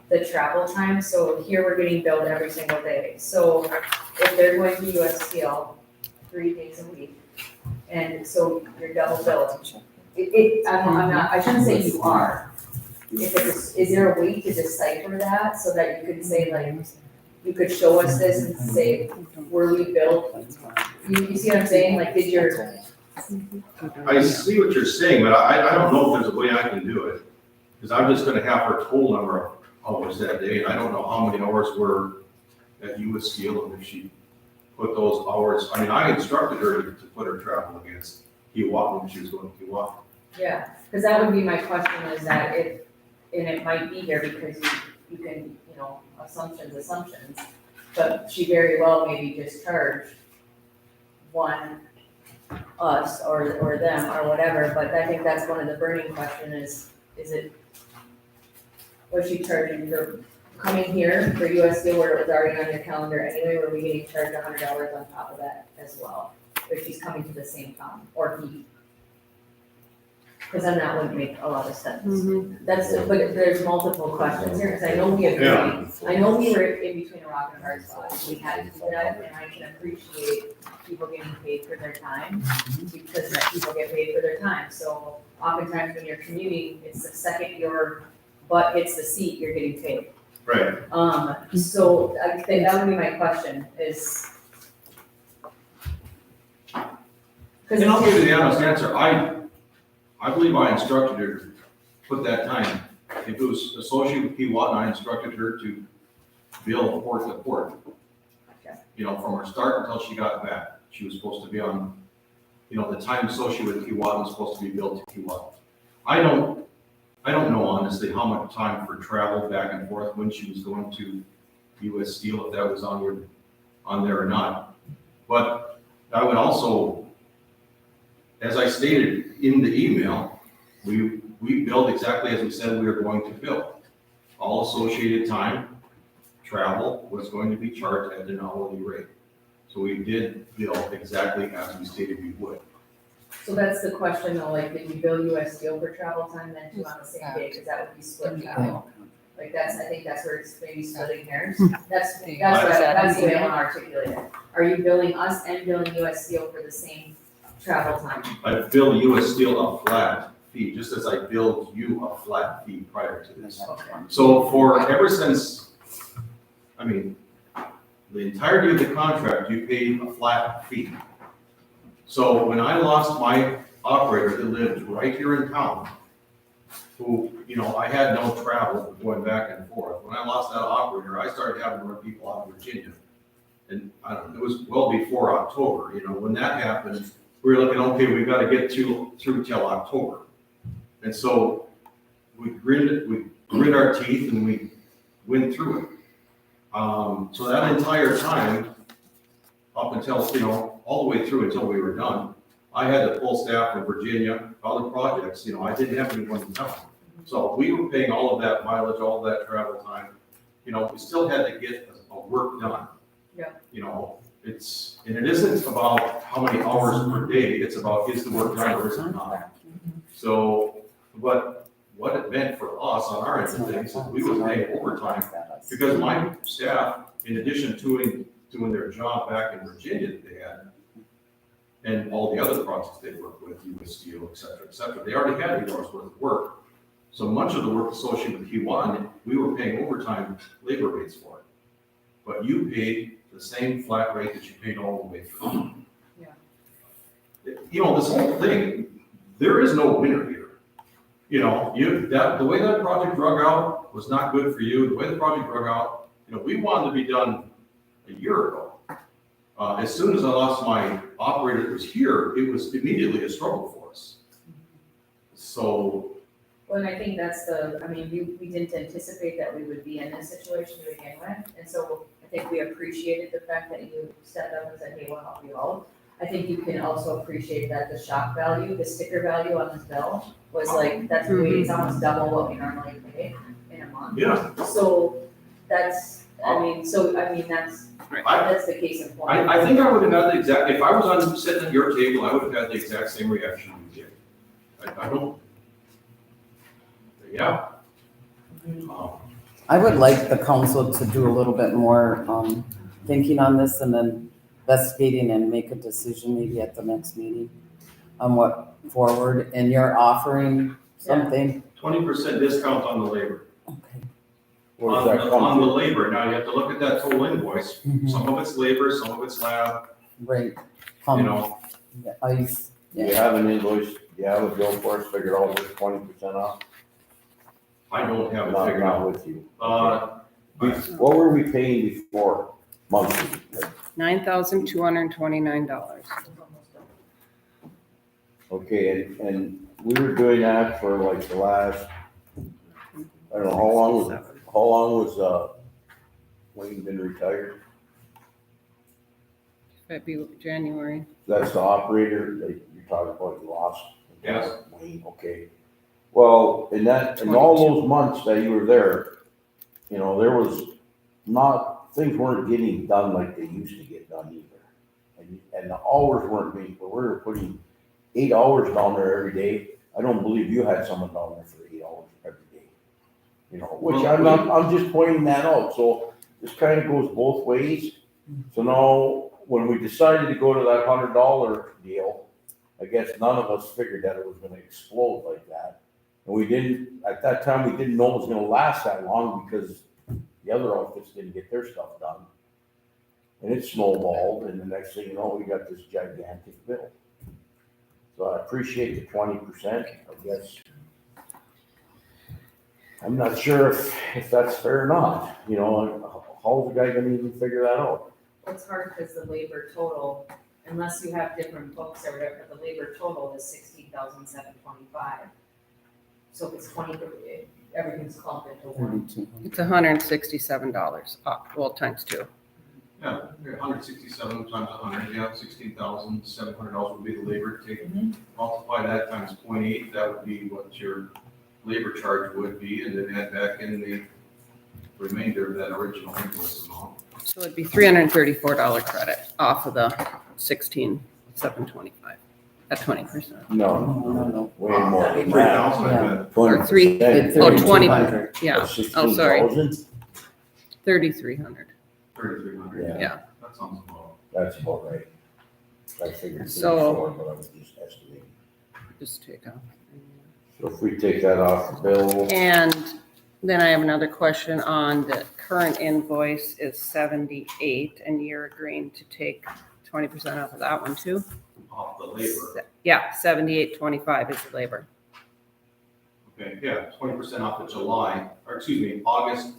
Speaker 7: the travel time, so here we're getting billed every single day. So if they're going to US Steel 3 days a week, and so you're double billed, I'm not, I shouldn't say you are. Is there a way to decipher that so that you could say like, you could show us this and say, were we billed? You see what I'm saying? Like, did your,
Speaker 8: I see what you're saying, but I don't know if there's a way I can do it. Because I'm just gonna have her total number of hours that day, and I don't know how many hours were at US Steel, and if she put those hours, I mean, I instructed her to put her travel against Keewatin when she was going to Keewatin.
Speaker 7: yeah, because that would be my question is that if, and it might be here because you can, assumptions, but she very well maybe just charged one, us or them or whatever, but I think that's one of the burning question is it, was she charging for coming here for US Steel where it was already on your calendar anyway, were we getting charged $100 on top of that as well? If she's coming to the same town, or he? Because then that would make a lot of sense.
Speaker 2: Mhm.
Speaker 7: But there's multiple questions here, because I know we agree,
Speaker 8: Yeah.
Speaker 7: I know we were in between a rock and a hard spot, we had to do that, and I can appreciate people getting paid for their time, because people get paid for their time, so oftentimes when you're commuting, it's the second your butt hits the seat, you're getting paid.
Speaker 8: Right.
Speaker 7: So I think that would be my question, is.
Speaker 8: And I'll give you the honest answer, I believe I instructed her to put that time. If it was associated with Keewatin, I instructed her to bill port to port.
Speaker 7: Okay.
Speaker 8: From her start until she got back, she was supposed to be on, the time associated with Keewatin was supposed to be billed to Keewatin. I don't know honestly how much time for travel back and forth when she was going to US Steel, if that was on there or not. But I would also, as I stated in the email, we billed exactly as we said we were going to bill. All associated time, travel was going to be charged at an hourly rate. So we did bill exactly as we stated we would.
Speaker 7: So that's the question though, like, did we bill US Steel for travel time then too on the same day, because that would be split travel. Like that's, I think that's where it's maybe splitting hairs. That's the way I want to articulate it. Are you billing us and billing US Steel for the same travel time?
Speaker 8: I bill US Steel a flat fee, just as I billed you a flat fee prior to this.
Speaker 7: Okay.
Speaker 8: So for ever since, I mean, the entirety of the contract, you paid a flat fee. So when I lost my operator that lived right here in town, who, I had no travel going back and forth. When I lost that operator, I started having to run people out of Virginia. And I don't know, it was well before October, when that happened, we were looking, okay, we've got to get through till October. And so we grit our teeth and we went through it. So that entire time, up until, all the way through until we were done, I had to pull staff from Virginia, other projects, I didn't have anyone in town. So we were paying all of that mileage, all of that travel time, we still had to get a work done.
Speaker 7: Yeah.
Speaker 8: And it isn't about how many hours per day, it's about is the work done or is it not? So, but what it meant for us on our end of things is we were paying overtime because my staff, in addition to doing their job back in Virginia that they had, and all the other projects they worked with, US Steel, et cetera, they already had 8 hours worth of work. So much of the work associated with Keewatin, we were paying overtime labor rates for it. But you paid the same flat rate that you paid all the way through.
Speaker 7: Yeah.
Speaker 8: This whole thing, there is no winner here. The way that project drug out was not good for you. The way the project drug out, we wanted to be done a year ago. As soon as I lost my operator that was here, it was immediately a struggle for us. So.
Speaker 7: Well, and I think that's we didn't anticipate that we would be in this situation to begin with. And so I think we appreciated the fact that you stepped up and said, hey, we'll help you out. I think you can also appreciate that the shock value, the sticker value on this bill was that's it's almost double what we normally pay in a month.
Speaker 8: Yeah.
Speaker 7: So that's that's the case in point.
Speaker 8: I think I would have had the exact, if I was sitting at your table, I would have had the exact same reaction you did. I don't. Yeah.
Speaker 1: I would like the council to do a little bit more thinking on this and then investigating and make a decision maybe at the next meeting on what forward, and you're offering something.
Speaker 8: 20% discount on the labor.
Speaker 1: Okay.
Speaker 4: Where's that come
Speaker 8: On the
Speaker 4: from?
Speaker 8: labor, now you have to look at that total invoice.
Speaker 1: Mhm.
Speaker 8: Some of it's labor, some of it's lab,
Speaker 1: Right. Ice.
Speaker 4: Do you have an invoice, do you have a bill for us figured out with 20% off?
Speaker 8: I don't have it
Speaker 4: Not
Speaker 8: figured out.
Speaker 4: with you.
Speaker 8: Uh,
Speaker 4: What were we paying before monthly?
Speaker 2: $9,229.
Speaker 4: Okay, and we were doing that for like the last, I don't know, how long was Wayne been retired?
Speaker 2: February, January.
Speaker 4: That's the operator that you're talking about, you lost?
Speaker 8: Yes.
Speaker 4: Wayne, okay. Well, in all those months that you were there, there was things weren't getting done like they used to get done either. And the hours weren't being, we were putting 8 hours down there every day. I don't believe you had someone down there for 8 hours every day. Which I'm just pointing that out. So this kind of goes both ways. So now, when we decided to go to that $100 deal, I guess none of us figured that it was gonna explode like that. And at that time, we didn't know it was gonna last that long because the other outfits didn't get their stuff done. And it snowballed, and the next thing you know, we got this gigantic bill. So I appreciate the 20%, I guess. I'm not sure if that's fair or not, how's the guy gonna even figure that out?
Speaker 7: It's hard because the labor total, unless you have different books or whatever, the labor total is $16,725. So if it's 20, everything's clumped into one.
Speaker 2: It's $167 times 2.
Speaker 8: Yeah, 167 times 100, yeah, $16,700 would be the labor. Take, multiply that times 0.8, that would be what your labor charge would be, and then add back in the remainder of that original invoice amount.
Speaker 2: So it'd be $334 credit off of the 16,725 at 20%.
Speaker 4: No,
Speaker 1: No.
Speaker 4: way more than
Speaker 8: 3,000,
Speaker 4: that.
Speaker 8: I bet.
Speaker 2: Or three-
Speaker 4: 20%.
Speaker 2: Oh, 20,
Speaker 1: 3,200.
Speaker 2: yeah, oh, sorry,
Speaker 4: 16,000?
Speaker 2: 3,300.
Speaker 8: 3,300.
Speaker 4: Yeah.
Speaker 8: That sounds about.
Speaker 4: That's about right. I figured
Speaker 2: So-
Speaker 4: 34, but I was just estimating.
Speaker 2: Just take off.
Speaker 4: So if we take that off the bill,
Speaker 2: And then I have another question on the current invoice is 78, and you're agreeing to take 20% off of that one too?
Speaker 8: Off the labor.
Speaker 2: Yeah, 78.25 is the labor.
Speaker 8: Okay, yeah, 20% off of July, or excuse me, August, is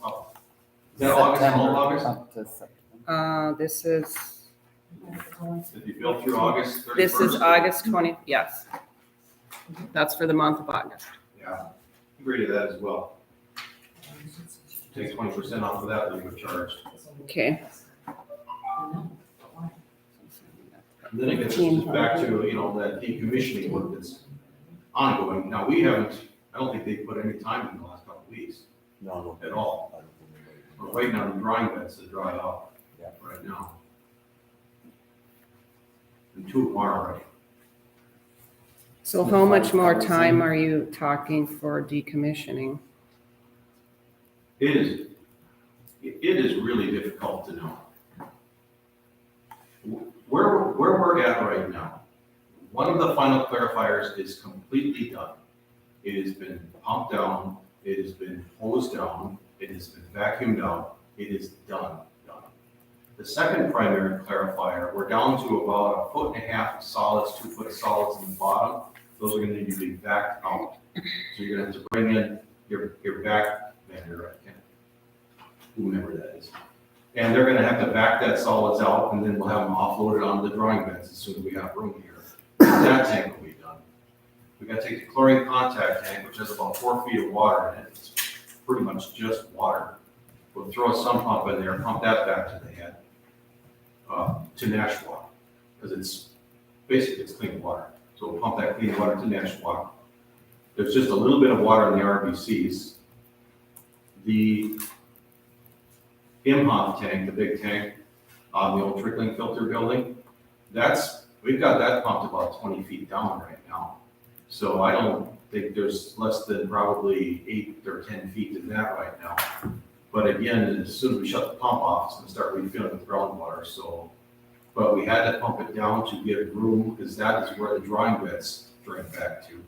Speaker 8: that August, all
Speaker 1: September,
Speaker 8: of August?
Speaker 1: up to September.
Speaker 2: This is,
Speaker 8: If you bill through August 31st?
Speaker 2: this is August 20, yes. That's for the month of August.
Speaker 8: Yeah, agree to that as well. Take 20% off of that labor charge.
Speaker 2: Okay.
Speaker 8: And then it gets us back to, that decommissioning work that's ongoing. Now, we haven't, I don't think they put any time in the last couple of weeks
Speaker 4: no.
Speaker 8: at all. We're waiting on the drying beds to dry out
Speaker 4: Yeah.
Speaker 8: right now. And 2 of them are already.
Speaker 2: So how much more time are you talking for decommissioning?
Speaker 8: It is really difficult to know. Where we're at right now, one of the final clarifiers is completely done. It has been pumped down, it has been hosed down, it has been vacuumed out, it is done. The second primary clarifier, we're down to about 1.5 feet of solids, 2 foot of solids in the bottom. Those are gonna need to be backed out. So you're gonna have to bring in your back vendor, whomever that is. And they're gonna have to back that solids out, and then we'll have them offloaded onto the drying beds as soon as we have room here. That tank will be done. We gotta take the chlorine contact tank, which has about 4 feet of water in it. It's pretty much just water. We'll throw a sump pump in there, pump that back to the head, to Nashua, because it's clean water. So we'll pump that clean water to Nashua. There's just a little bit of water in the RBCs. The IMHOF tank, the big tank on the old trickling filter building, we've got that pumped about 20 feet down right now. So I don't think there's less than probably 8 or 10 feet in that right now. But again, as soon as we shut the pump off, it's gonna start refilling with groundwater, so. But we had to pump it down to give room, because that is where the drying beds drain back to.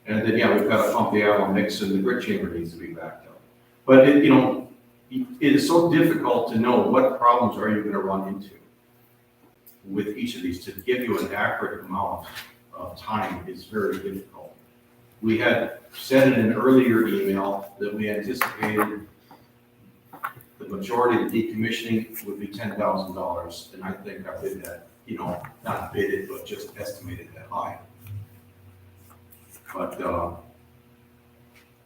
Speaker 8: And then, yeah, we've got to pump the Allen mix, and the grit chamber needs to be backed up. But it is so difficult to know what problems are you gonna run into with each of these. To give you an accurate amount of time is very difficult. We had said in an earlier email that we anticipated the majority of the decommissioning would be $10,000, and I think I bid that, not bid it, but just estimated that high. But,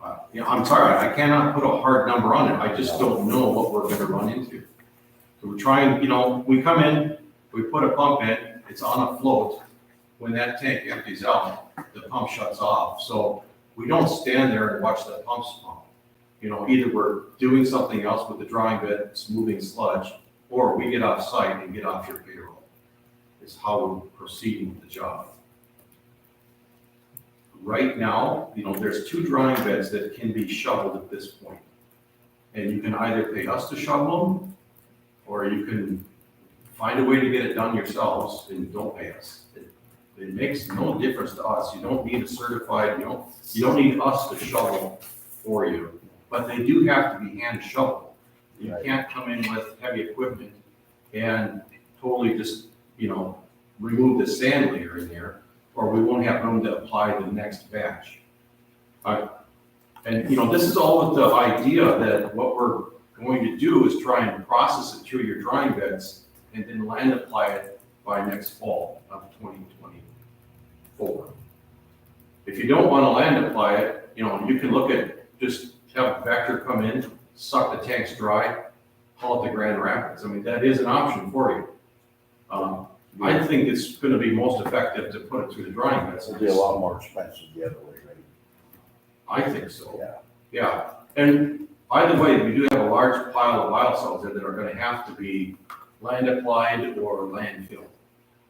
Speaker 8: I'm sorry, I cannot put a hard number on it. I just don't know what we're gonna run into. So we're trying, we come in, we put a pump in, it's on a float. When that tank empties out, the pump shuts off. So we don't stand there and watch the pumps pump. Either we're doing something else with the drying bed, smoothing sludge, or we get off site and get off your payroll. It's how we're proceeding with the job. Right now, there's 2 drying beds that can be shoveled at this point. And you can either pay us to shovel them, or you can find a way to get it done yourselves and don't pay us. It makes no difference to us. You don't need a certified, you don't need us to shovel for you, but they do have to be hand shoveled. You can't come in with heavy equipment and totally just, remove the sand layer in there, or we won't have room to apply the next batch. And this is all with the idea that what we're going to do is try and process it through your drying beds and then land apply it by next fall of 2024. If you don't want to land apply it, you can look at, just have a vector come in, suck the tanks dry, haul it to Grand Rapids. I mean, that is an option for you. I think it's gonna be most effective to put it through the drying beds.
Speaker 4: It'll be a lot more expensive the other way, right?
Speaker 8: I think so.
Speaker 4: Yeah.
Speaker 8: Yeah, and by the way, we do have a large pile of biosolids there that are gonna have to be land applied or landfilled.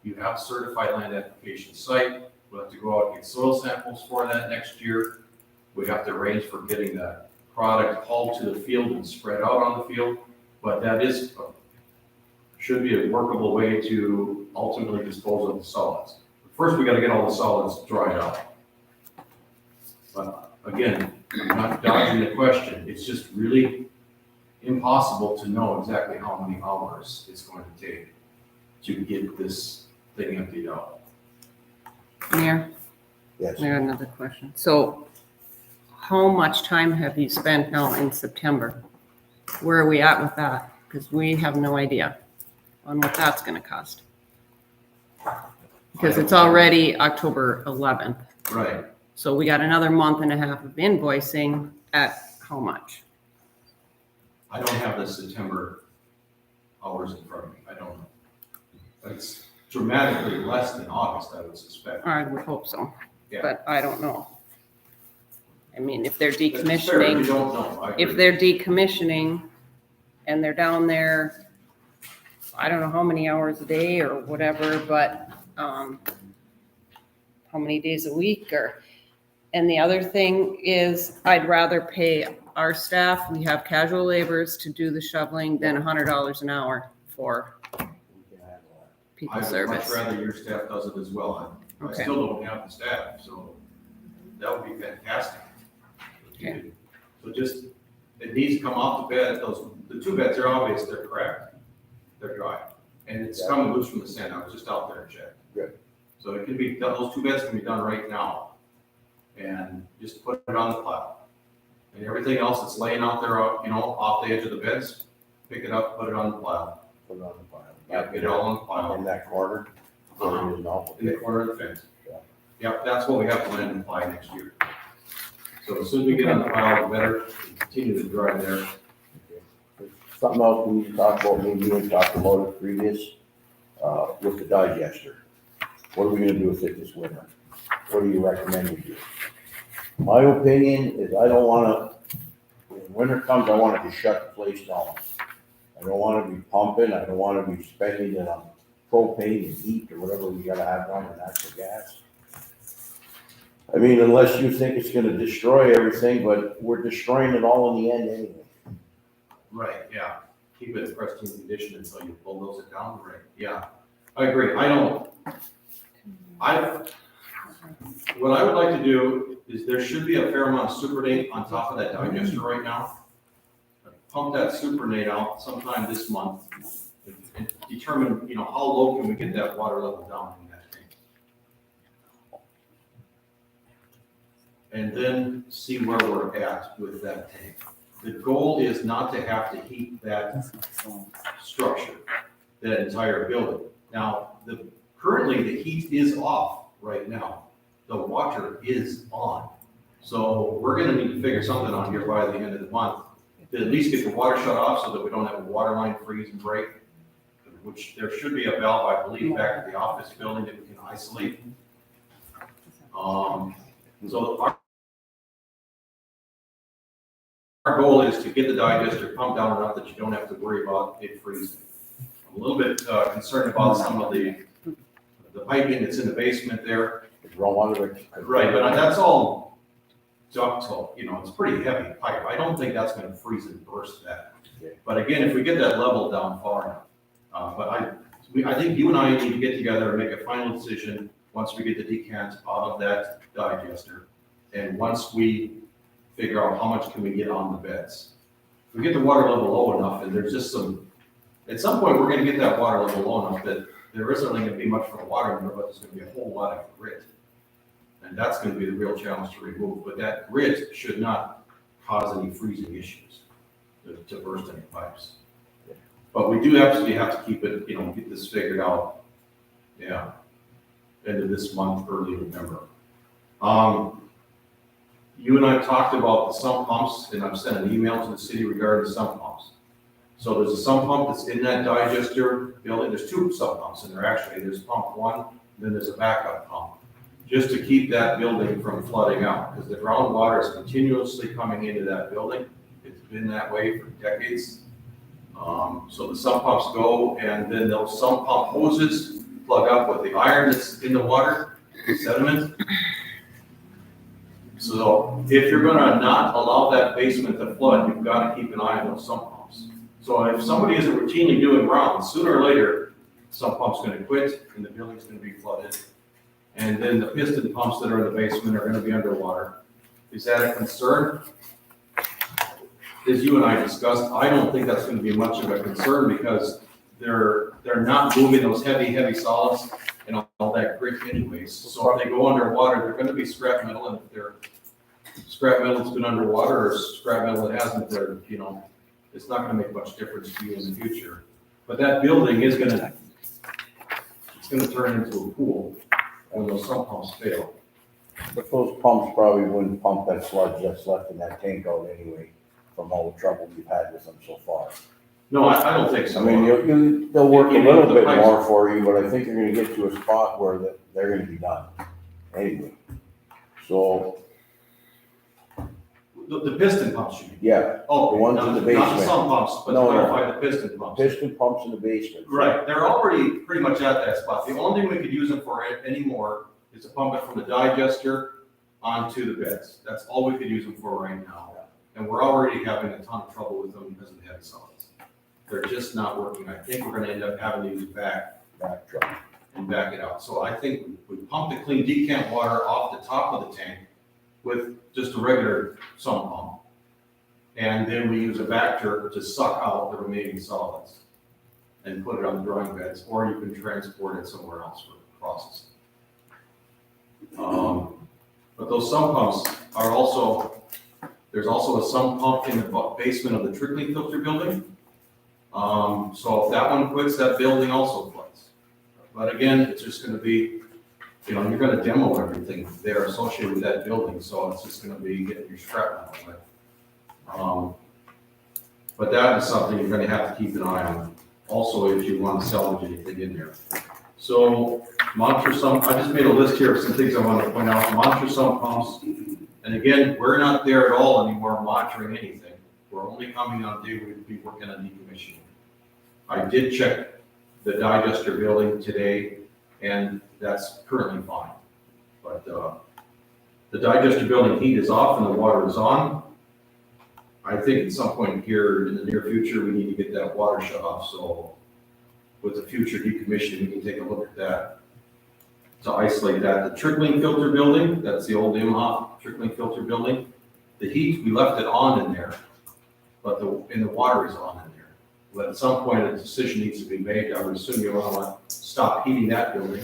Speaker 8: You have a certified land application site, we'll have to go out and get soil samples for that next year. We have to arrange for getting the product hauled to the field and spread out on the field, but that should be a workable way to ultimately dispose of the solids. First, we gotta get all the solids dried out. But again, I'm not dodging the question, it's just really impossible to know exactly how many hours it's going to take to get this thing emptied out.
Speaker 2: Mayor,
Speaker 4: Yes.
Speaker 2: Mayor, another question. So how much time have you spent now in September? Where are we at with that? Because we have no idea on what that's gonna cost. Because it's already October 11th.
Speaker 8: Right,
Speaker 2: So we got another month and a half of invoicing at how much?
Speaker 8: I don't have the September hours in front of me, I don't know. It's dramatically less than August, I would suspect.
Speaker 2: I would hope so,
Speaker 8: Yeah.
Speaker 2: but I don't know. I mean, if they're
Speaker 8: That's fair, you
Speaker 2: decommissioning,
Speaker 8: don't know, I
Speaker 2: if
Speaker 8: agree.
Speaker 2: they're decommissioning and they're down there, I don't know how many hours a day or whatever, but, how many days a week and the other thing is I'd rather pay our staff, we have casual laborers to do the shoveling than $100 an hour for
Speaker 4: We can handle that.
Speaker 2: people
Speaker 8: I would much
Speaker 2: service.
Speaker 8: rather your staff does it as well. I
Speaker 2: Okay.
Speaker 8: still don't have the staff, so that would be fantastic.
Speaker 2: Okay.
Speaker 8: So just, it needs to come off the bed, the two beds are obvious, they're cracked, they're dry. And it's
Speaker 4: Yeah.
Speaker 8: coming loose from the sand, I was just out there and checked.
Speaker 4: Good.
Speaker 8: So it can be done, those two beds can be done right now. And just put it on the pile. And everything else that's laying out there, off the edge of the beds, pick it up, put it on the pile.
Speaker 4: Put it on the pile.
Speaker 8: Yeah, get it all on the pile.
Speaker 4: In that corner, where it is now.
Speaker 8: In the corner of the fence.
Speaker 4: Yeah.
Speaker 8: Yep, that's what we have to land and apply next year. So as soon as we get on the pile, the better, and continue to dry there.
Speaker 4: Something else we need to talk about, maybe we talked about it previous, with the digester. What are we gonna do with it this winter? What do you recommend we do? My opinion is I don't wanna, when winter comes, I want it to shut the place down. I don't wanna be pumping, I don't wanna be spending it on propane and heat or whatever we gotta have on or natural gas. I mean, unless you think it's gonna destroy everything, but we're destroying it all in the end anyway.
Speaker 8: Right, yeah. Keep it in pristine condition until you bulldoze it down, right? Yeah, I agree. What I would like to do is there should be a fair amount of supernate on top of that digester right now. Pump that supernate out sometime this month and determine, how low can we get that water level down in that tank? And then see where we're at with that tank. The goal is not to have to heat that structure, that entire building. Now, currently the heat is off right now. The water is on. So we're gonna need to figure something out here by the end of the month. To at least get the water shut off so that we don't have a water line freeze and break. Which there should be a valve, I believe, back at the office building that we can isolate. So our goal is to get the digester pumped down enough that you don't have to worry about it freezing. I'm a little bit concerned about some of the piping that's in the basement there.
Speaker 4: Roll under it.
Speaker 8: Right, but that's all ductile, it's pretty heavy pipe. I don't think that's gonna freeze and burst that.
Speaker 4: Okay.
Speaker 8: But again, if we get that level down far enough, but I think you and I need to get together and make a final decision once we get the decant out of that digester. And once we figure out how much can we get on the beds. If we get the water level low enough, and there's just at some point, we're gonna get that water level low enough that there isn't really gonna be much for the water in there, but there's gonna be a whole lot of grit. And that's gonna be the real challenge to remove, but that grit should not cause any freezing issues to burst any pipes. But we do absolutely have to keep it, get this figured out. Yeah. End of this month, early November. you and I talked about the sump pumps, and I've sent an email to the city regarding the sump pumps. So there's a sump pump that's in that digester building, there's two sump pumps in there actually, there's pump one, then there's a backup pump. Just to keep that building from flooding out, because the groundwater is continuously coming into that building. It's been that way for decades. So the sump pumps go, and then those sump pump hoses plug up with the iron that's in the water, sediment. So if you're gonna not allow that basement to flood, you've gotta keep an eye on those sump pumps. So if somebody isn't routinely doing rounds, sooner or later, sump pump's gonna quit and the building's gonna be flooded. And then the piston pumps that are in the basement are gonna be underwater. Is that a concern? As you and I discussed, I don't think that's gonna be much of a concern because they're not moving those heavy solids and all that grit anyways. So if they go underwater, they're gonna be scrap metal, and if they're scrap metal that's been underwater or scrap metal that hasn't, they're, it's not gonna make much difference to you in the future. But that building is gonna turn into a pool when those sump pumps fail.
Speaker 4: But those pumps probably wouldn't pump that sludge that's left in that tank out anyway, from all the trouble you've had with them so far.
Speaker 8: No, I don't think so.
Speaker 4: I mean, they'll work a
Speaker 8: Even
Speaker 4: little
Speaker 8: if the
Speaker 4: bit
Speaker 8: pipes-
Speaker 4: more for you, but I think you're gonna get to a spot where they're gonna be done anyway. So,
Speaker 8: The piston pumps you mean?
Speaker 4: yeah,
Speaker 8: Oh,
Speaker 4: The ones in the
Speaker 8: not the
Speaker 4: basement.
Speaker 8: sump pumps, but
Speaker 4: No, no.
Speaker 8: clarify the piston pumps.
Speaker 4: piston pumps in the basement.
Speaker 8: Right, they're already pretty much at that spot. The only thing we could use them for anymore is to pump it from the digester onto the beds. That's all we could use them for right now. And we're already having a ton of trouble with them because of the heavy solids. They're just not working. I think we're gonna end up having to use back
Speaker 4: truck.
Speaker 8: and back it out. So I think we pump the clean decant water off the top of the tank with just a regular sump pump. And then we use a Vector to suck out the remaining solids and put it on the drying beds, or you can transport it somewhere else for processing. But those sump pumps are also, there's also a sump pump in the basement of the trickling filter building. So if that one quits, that building also quits. But again, it's just gonna be, you're gonna demo everything there associated with that building, so it's just gonna be getting your scrap metal with. But that is something you're gonna have to keep an eye on, also if you want to salvage anything in there. So monitor sump, I just made a list here of some things I want to point out. Monitor sump pumps, and again, we're not there at all anymore monitoring anything. We're only coming on day we'd be working on decommissioning. I did check the digester building today, and that's currently fine. But the digester building heat is off and the water is on. I think at some point here in the near future, we need to get that water shut off, so with the future decommissioning, we can take a look at that to isolate that. The trickling filter building, that's the old Imhoff trickling filter building. The heat, we left it on in there, but the water is on in there. But at some point, a decision needs to be made. I would assume you want to stop heating that building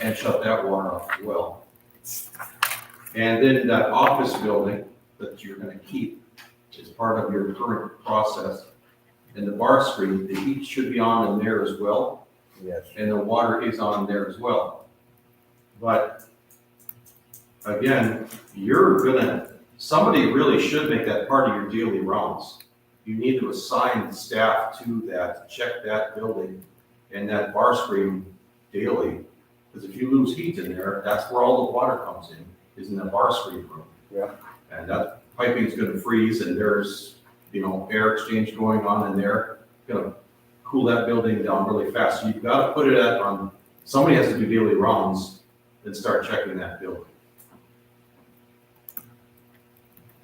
Speaker 8: and shut that water off as well. And then that office building that you're going to keep is part of your current process. And the bar screen, the heat should be on in there as well.
Speaker 4: Yes.
Speaker 8: And the water is on there as well. But again, somebody really should make that part of your daily rounds. You need to assign staff to that, to check that building and that bar screen daily. Because if you lose heat in there, that's where all the water comes in, is in the bar screen room.
Speaker 4: Yeah.
Speaker 8: And that piping is gonna freeze, and there's, air exchange going on in there, gonna cool that building down really fast. So you've gotta put it on, somebody has to do daily rounds and start checking that building.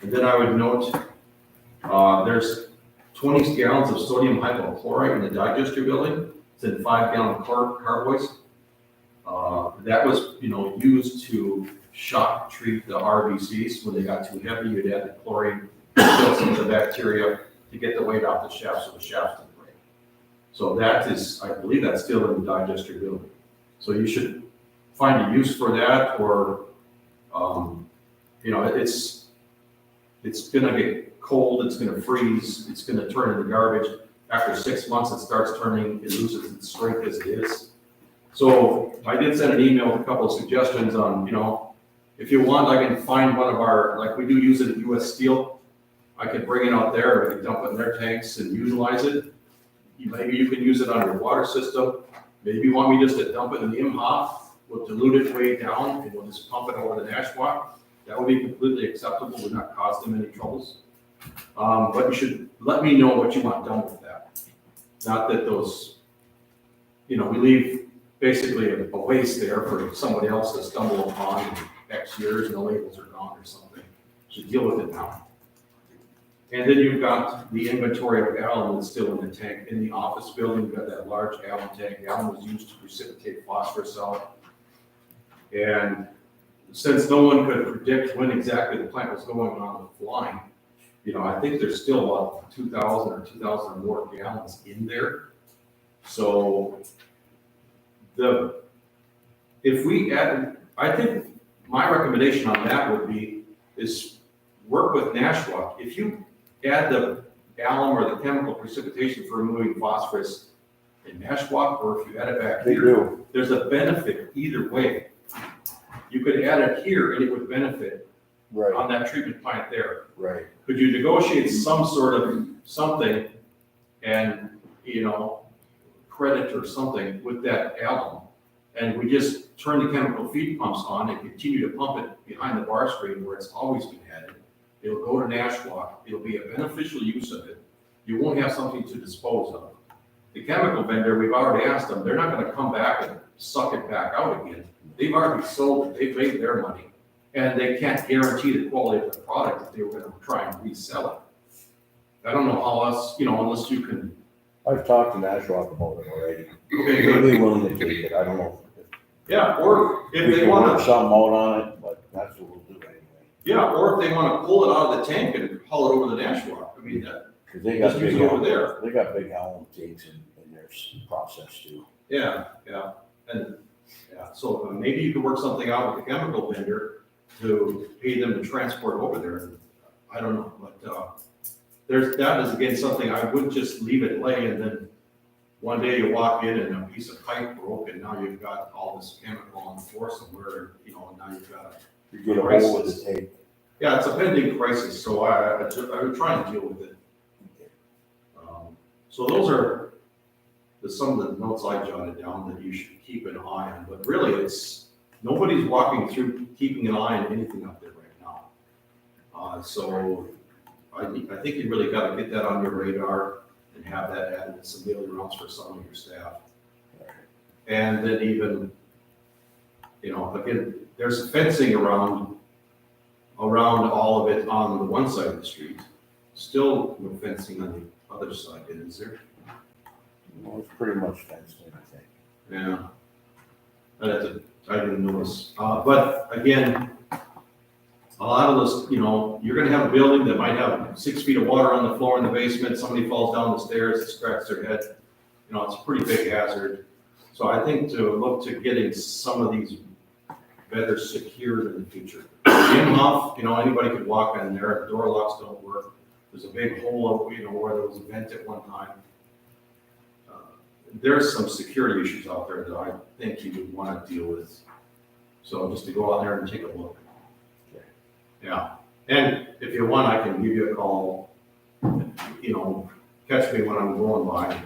Speaker 8: And then I would note, there's 20 gallons of sodium hypochlorite in the digester building. It's in 5-gallon carboys. That was, used to shock treat the RBCs when they got too heavy. You'd add the chlorine, kill some of the bacteria to get the weight off the shaft so the shaft didn't break. So that is, I believe that's still in the digester building. So you should find a use for that, or, it's gonna get cold, it's gonna freeze, it's gonna turn into garbage. After 6 months, it starts turning, it loses its strength as it is. So I did send an email with a couple of suggestions on, If you want, I can find one of our, like we do use it at US Steel. I could bring it out there, we could dump it in their tanks and utilize it. Maybe you can use it on your water system. Maybe you want me just to dump it in the Imhoff, we'll dilute it way down, and we'll just pump it over the Nashwauk. That would be completely acceptable, would not cause them any troubles. But you should let me know what you want done with that. Not that those, we leave basically a waste there for somebody else to stumble upon in X years and the labels are gone or something. Should deal with it now. And then you've got the inventory of alum that's still in the tank. In the office building, you've got that large alum tank. Alum was used to precipitate phosphorus out. And since no one could predict when exactly the plant was going on the line, I think there's still about 2,000 or 2,000 or more gallons in there. So if we add, I think my recommendation on that would be is work with Nashwauk. If you add the alum or the chemical precipitation for removing phosphorus in Nashwauk, or if you add it back
Speaker 4: They
Speaker 8: here,
Speaker 4: do.
Speaker 8: there's a benefit either way. You could add it here and it would benefit
Speaker 4: Right,
Speaker 8: on that treatment plant there.
Speaker 4: right.
Speaker 8: Could you negotiate some sort of something and, credit or something with that alum? And we just turn the chemical feed pumps on and continue to pump it behind the bar screen where it's always been added. It'll go to Nashwauk. It'll be a beneficial use of it. You won't have something to dispose of. The chemical vendor, we've already asked them, they're not gonna come back and suck it back out again. They've already sold it. They've made their money. And they can't guarantee the quality of the product if they were gonna try and resell it. I don't know how else, unless you can.
Speaker 4: I've talked to Nashwauk about it already.
Speaker 8: Okay,
Speaker 4: They'd
Speaker 8: good.
Speaker 4: be willing to take it, I don't know.
Speaker 8: Yeah, or
Speaker 4: We
Speaker 8: if they
Speaker 4: can work
Speaker 8: wanna,
Speaker 4: something out on it, but that's what we'll do anyway.
Speaker 8: yeah, or if they wanna pull it out of the tank and haul it over to Nashwauk. I mean, that,
Speaker 4: Cause they
Speaker 8: just
Speaker 4: got
Speaker 8: use
Speaker 4: big,
Speaker 8: it over there.
Speaker 4: they got big alum tanks in their process too.
Speaker 8: Yeah, and, so maybe you could work something out with the chemical vendor to pay them to transport over there. I don't know, but, that is again something I would just leave it lay and then one day you walk in and a piece of pipe broke and now you've got all this chemical on the floor somewhere, and now you've got,
Speaker 4: You get a hold of the tank.
Speaker 8: yeah, it's a pending crisis, so I would try and deal with it. So those are some of the notes I jotted down that you should keep an eye on, but really nobody's walking through keeping an eye on anything up there right now. So I think you really gotta get that on your radar and have that added to some daily rounds for some of your staff. And then even, again, there's fencing around all of it on the one side of the street. Still no fencing on the other side, is there?
Speaker 4: Well, it's pretty much fenced in, I think.
Speaker 8: Yeah. I didn't notice. But again, a lot of this, you're gonna have a building that might have 6 feet of water on the floor in the basement, somebody falls down the stairs, scratches their head. It's a pretty big hazard. So I think to look to getting some of these better secured in the future. In-off, anybody could walk in there, the door locks don't work. There's a big hole, where there was a vent at one time. There's some security issues out there that I think you would want to deal with. So just to go out there and take a look. Yeah, and if you want, I can give you a call, catch me when I'm going by.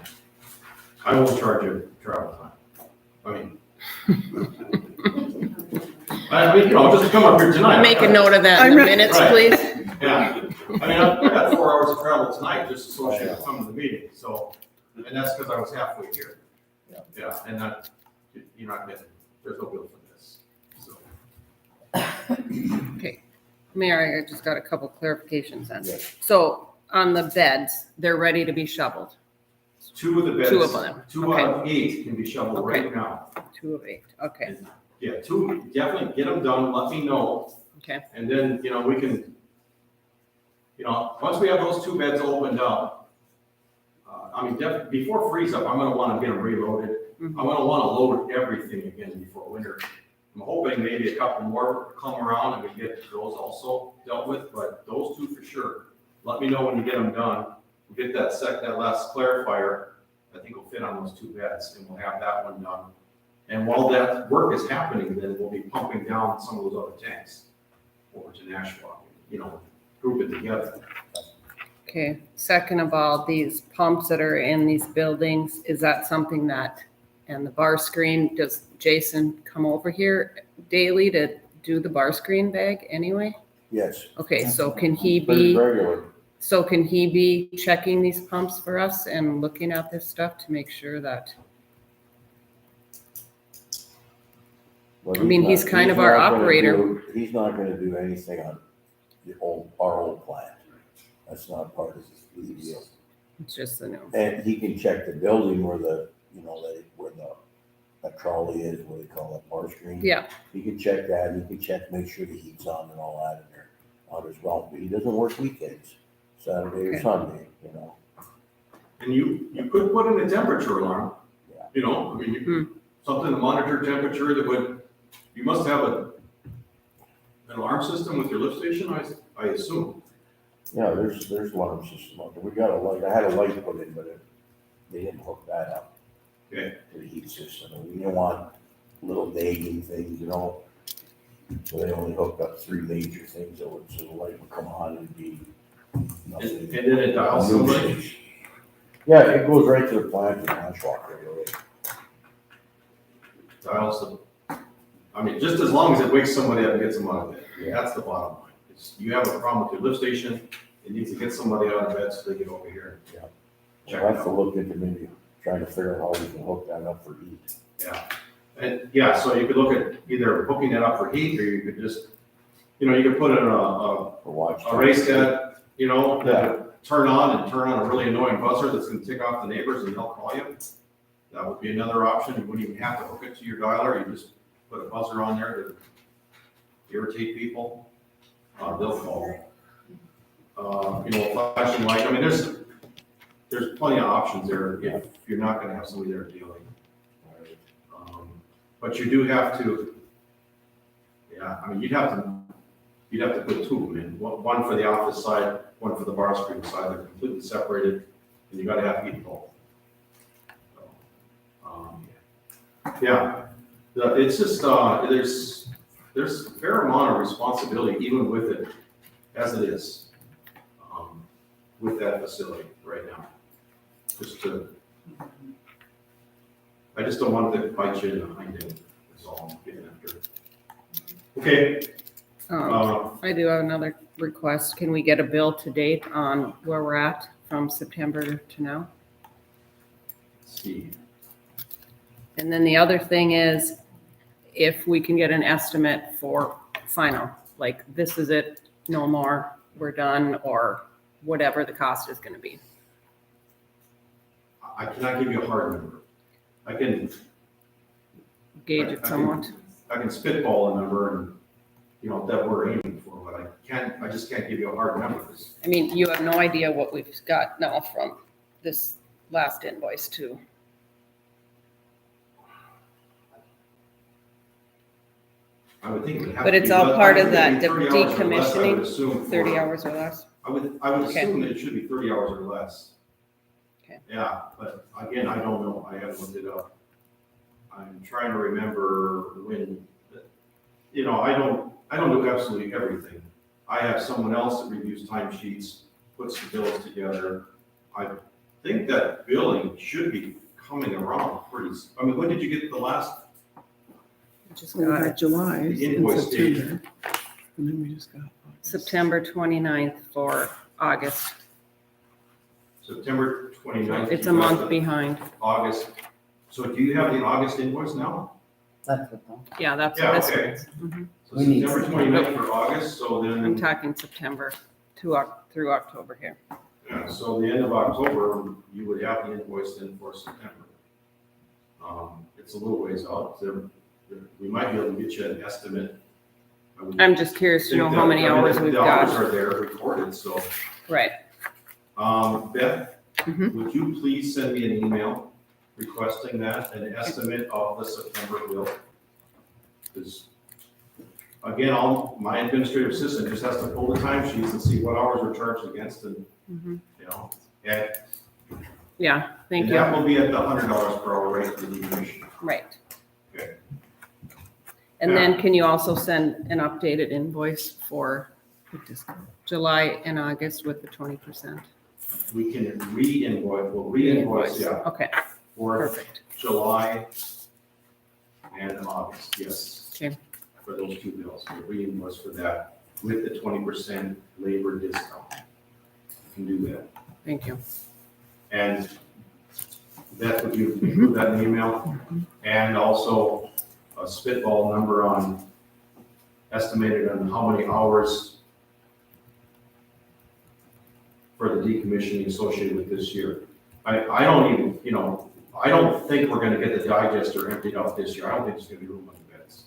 Speaker 8: I won't charge you travel time. I mean, just to come up here tonight.
Speaker 2: Make a note of that in the minutes,
Speaker 8: Right.
Speaker 2: please.
Speaker 8: Yeah, I got 4 hours of travel tonight just associated with coming to the meeting, so, and that's because I was halfway here. Yeah, and you're not getting, there's no bill for this, so.
Speaker 2: Mayor, I just got a couple clarifications on.
Speaker 4: Yes.
Speaker 2: So on the beds, they're ready to be shoveled,
Speaker 8: 2 of the beds.
Speaker 2: Two of them,
Speaker 8: 2 out of 8 can be shoveled right now.
Speaker 2: 2 of 8, okay,
Speaker 8: Yeah, 2, definitely get them done, let me know,
Speaker 2: okay,
Speaker 8: and then, we can, once we have those 2 beds opened up, before freeze up, I'm gonna wanna get them reloaded.
Speaker 2: Mhm.
Speaker 8: I'm gonna wanna load everything again before winter. I'm hoping maybe a couple more come around and we get those also dealt with, but those 2 for sure. Let me know when you get them done. We'll get that last clarifier, I think will fit on those 2 beds, and we'll have that one done. And while that work is happening, then we'll be pumping down some of those other tanks over to Nashua, group it together.
Speaker 2: Okay, second of all, these pumps that are in these buildings, is that something that, and the bar screen, does Jason come over here daily to do the bar screen bag anyway?
Speaker 4: Yes.
Speaker 2: Okay, so can he
Speaker 4: Pretty
Speaker 2: be,
Speaker 4: regular.
Speaker 2: so can he be checking these pumps for us and looking at this stuff to make sure that,
Speaker 4: Well,
Speaker 2: I mean, he's kind of our
Speaker 4: not gonna
Speaker 2: operator.
Speaker 4: he's not gonna do anything on our old plant. That's not part of the deal.
Speaker 2: it's just the new.
Speaker 4: And he can check the building where where that trolley is, what they call that bar screen.
Speaker 2: Yeah,
Speaker 4: He can check that, he can check, make sure the heat's on and all that in there on as well, but he doesn't work weekends, Saturday or
Speaker 2: Okay.
Speaker 4: Sunday,
Speaker 8: And you could put in a temperature alarm,
Speaker 4: Yeah.
Speaker 8: Something to monitor temperature that would, you must have an alarm system with your lift station, I assume.
Speaker 4: Yeah, there's alarm system out there. We got a light, I had a light put in, but they didn't hook that up.
Speaker 8: Okay.
Speaker 4: To the heat system, and we don't want little nagging things, So they only hooked up 3 major things so the light would come on and be
Speaker 8: And
Speaker 4: nothing.
Speaker 8: then it dials somebody.
Speaker 4: Yeah, it goes right to the plant in Nashua right away.
Speaker 8: Dials them. Just as long as it wakes somebody up and gets them out of bed. That's the bottom line. You have a problem with your lift station, it needs to get somebody out of bed so they get over here.
Speaker 4: Yeah.
Speaker 8: Check
Speaker 4: We'll
Speaker 8: it
Speaker 4: have to
Speaker 8: out.
Speaker 4: look into maybe trying to figure out how we can hook that up for heat.
Speaker 8: Yeah. And so you could look at either hooking it up for heat, or you could just, you could put in
Speaker 4: For watch.
Speaker 8: a race that,
Speaker 4: Yeah.
Speaker 8: turn on a really annoying buzzer that's gonna tick off the neighbors and they'll call you. That would be another option. You wouldn't even have to hook it to your dialer. You just put a buzzer on there to irritate people. They'll call. Flashing light. There's plenty of options there if you're not gonna have somebody there dealing. But you do have to, you'd have to put 2 of them in, one for the office side, one for the bar screen side. They're completely separated, and you gotta have heat both. It's just, there's a fair amount of responsibility even with it as it is, with that facility right now. I just don't want it to bite you in the hind end, that's all I'm getting after. Okay,
Speaker 2: I do have another request. Can we get a bill to date on where we're at from September to now?
Speaker 8: let's see.
Speaker 2: And then the other thing is, if we can get an estimate for final, like this is it, no more, we're done, or whatever the cost is gonna be.
Speaker 8: I cannot give you a hard number. I can
Speaker 2: Gauge
Speaker 8: I
Speaker 2: it
Speaker 8: can-
Speaker 2: somewhat.
Speaker 8: I can spitball a number and, that we're aiming for, but I just can't give you a hard number.
Speaker 2: I mean, you have no idea what we've got now from this last invoice too.
Speaker 8: I would think it would have
Speaker 2: But
Speaker 8: to
Speaker 2: it's
Speaker 8: be
Speaker 2: all
Speaker 8: less-
Speaker 2: part
Speaker 8: I
Speaker 2: of
Speaker 8: think it'd
Speaker 2: that
Speaker 8: be 30 hours or less, I would
Speaker 2: decommissioning,
Speaker 8: assume, for-
Speaker 2: 30 hours or less.
Speaker 8: I would
Speaker 2: Okay.
Speaker 8: assume that it should be 30 hours or less.
Speaker 2: Okay.
Speaker 8: Yeah, but again, I don't know, I haven't looked it up. I'm trying to remember when, I don't do absolutely everything. I have someone else that reviews timesheets, puts the bills together. I think that billing should be coming around when did you get the last?
Speaker 2: Just
Speaker 3: We
Speaker 2: got
Speaker 3: got
Speaker 2: it.
Speaker 3: July
Speaker 8: The
Speaker 3: in
Speaker 8: invoice date.
Speaker 3: September. And then we just got August.
Speaker 2: September 29th for August.
Speaker 8: September 29th.
Speaker 2: It's
Speaker 8: you
Speaker 2: a
Speaker 8: got
Speaker 2: month
Speaker 8: the
Speaker 2: behind.
Speaker 8: August. So do you have the August invoice now?
Speaker 1: That's what, though.
Speaker 2: Yeah, that's
Speaker 8: Yeah,
Speaker 2: what this
Speaker 8: okay.
Speaker 2: is. Mhm.
Speaker 8: So
Speaker 1: We need
Speaker 8: September
Speaker 1: some.
Speaker 8: 29th for August, so
Speaker 2: I'm
Speaker 8: then,
Speaker 2: talking September through October here.
Speaker 8: so the end of October, you would have the invoice then for September. It's a little ways out, we might be able to get you an estimate. I would
Speaker 2: I'm just curious to know
Speaker 8: think
Speaker 2: how
Speaker 8: that-
Speaker 2: many hours we've
Speaker 8: The hours
Speaker 2: got.
Speaker 8: are there recorded, so.
Speaker 2: Right.
Speaker 8: Beth,
Speaker 2: Mhm.
Speaker 8: would you please send me an email requesting that, an estimate of the September bill? Because, again, my administrative assistant just has to pull the timesheets and see what hours are charged against and,
Speaker 2: Mhm.
Speaker 8: and
Speaker 2: Yeah, thank
Speaker 8: that
Speaker 2: you.
Speaker 8: will be at the $100 per hour rate for the deviation.
Speaker 2: Right.
Speaker 8: Okay.
Speaker 2: And then can you also send an updated invoice for July and August with the 20%?
Speaker 8: We can re-invoice, we'll re-invoice, yeah,
Speaker 2: Okay,
Speaker 8: for
Speaker 2: perfect.
Speaker 8: July and August, yes.
Speaker 2: Okay.
Speaker 8: For those two bills, we'll re-invoice for that with the 20% labor discount. You can do that.
Speaker 2: Thank you.
Speaker 8: And that, would you include that in the email? And also a spitball number on, estimated on how many hours for the decommissioning associated with this year. I don't even, I don't think we're gonna get the digester emptied out this year. I don't think there's gonna be room on the beds.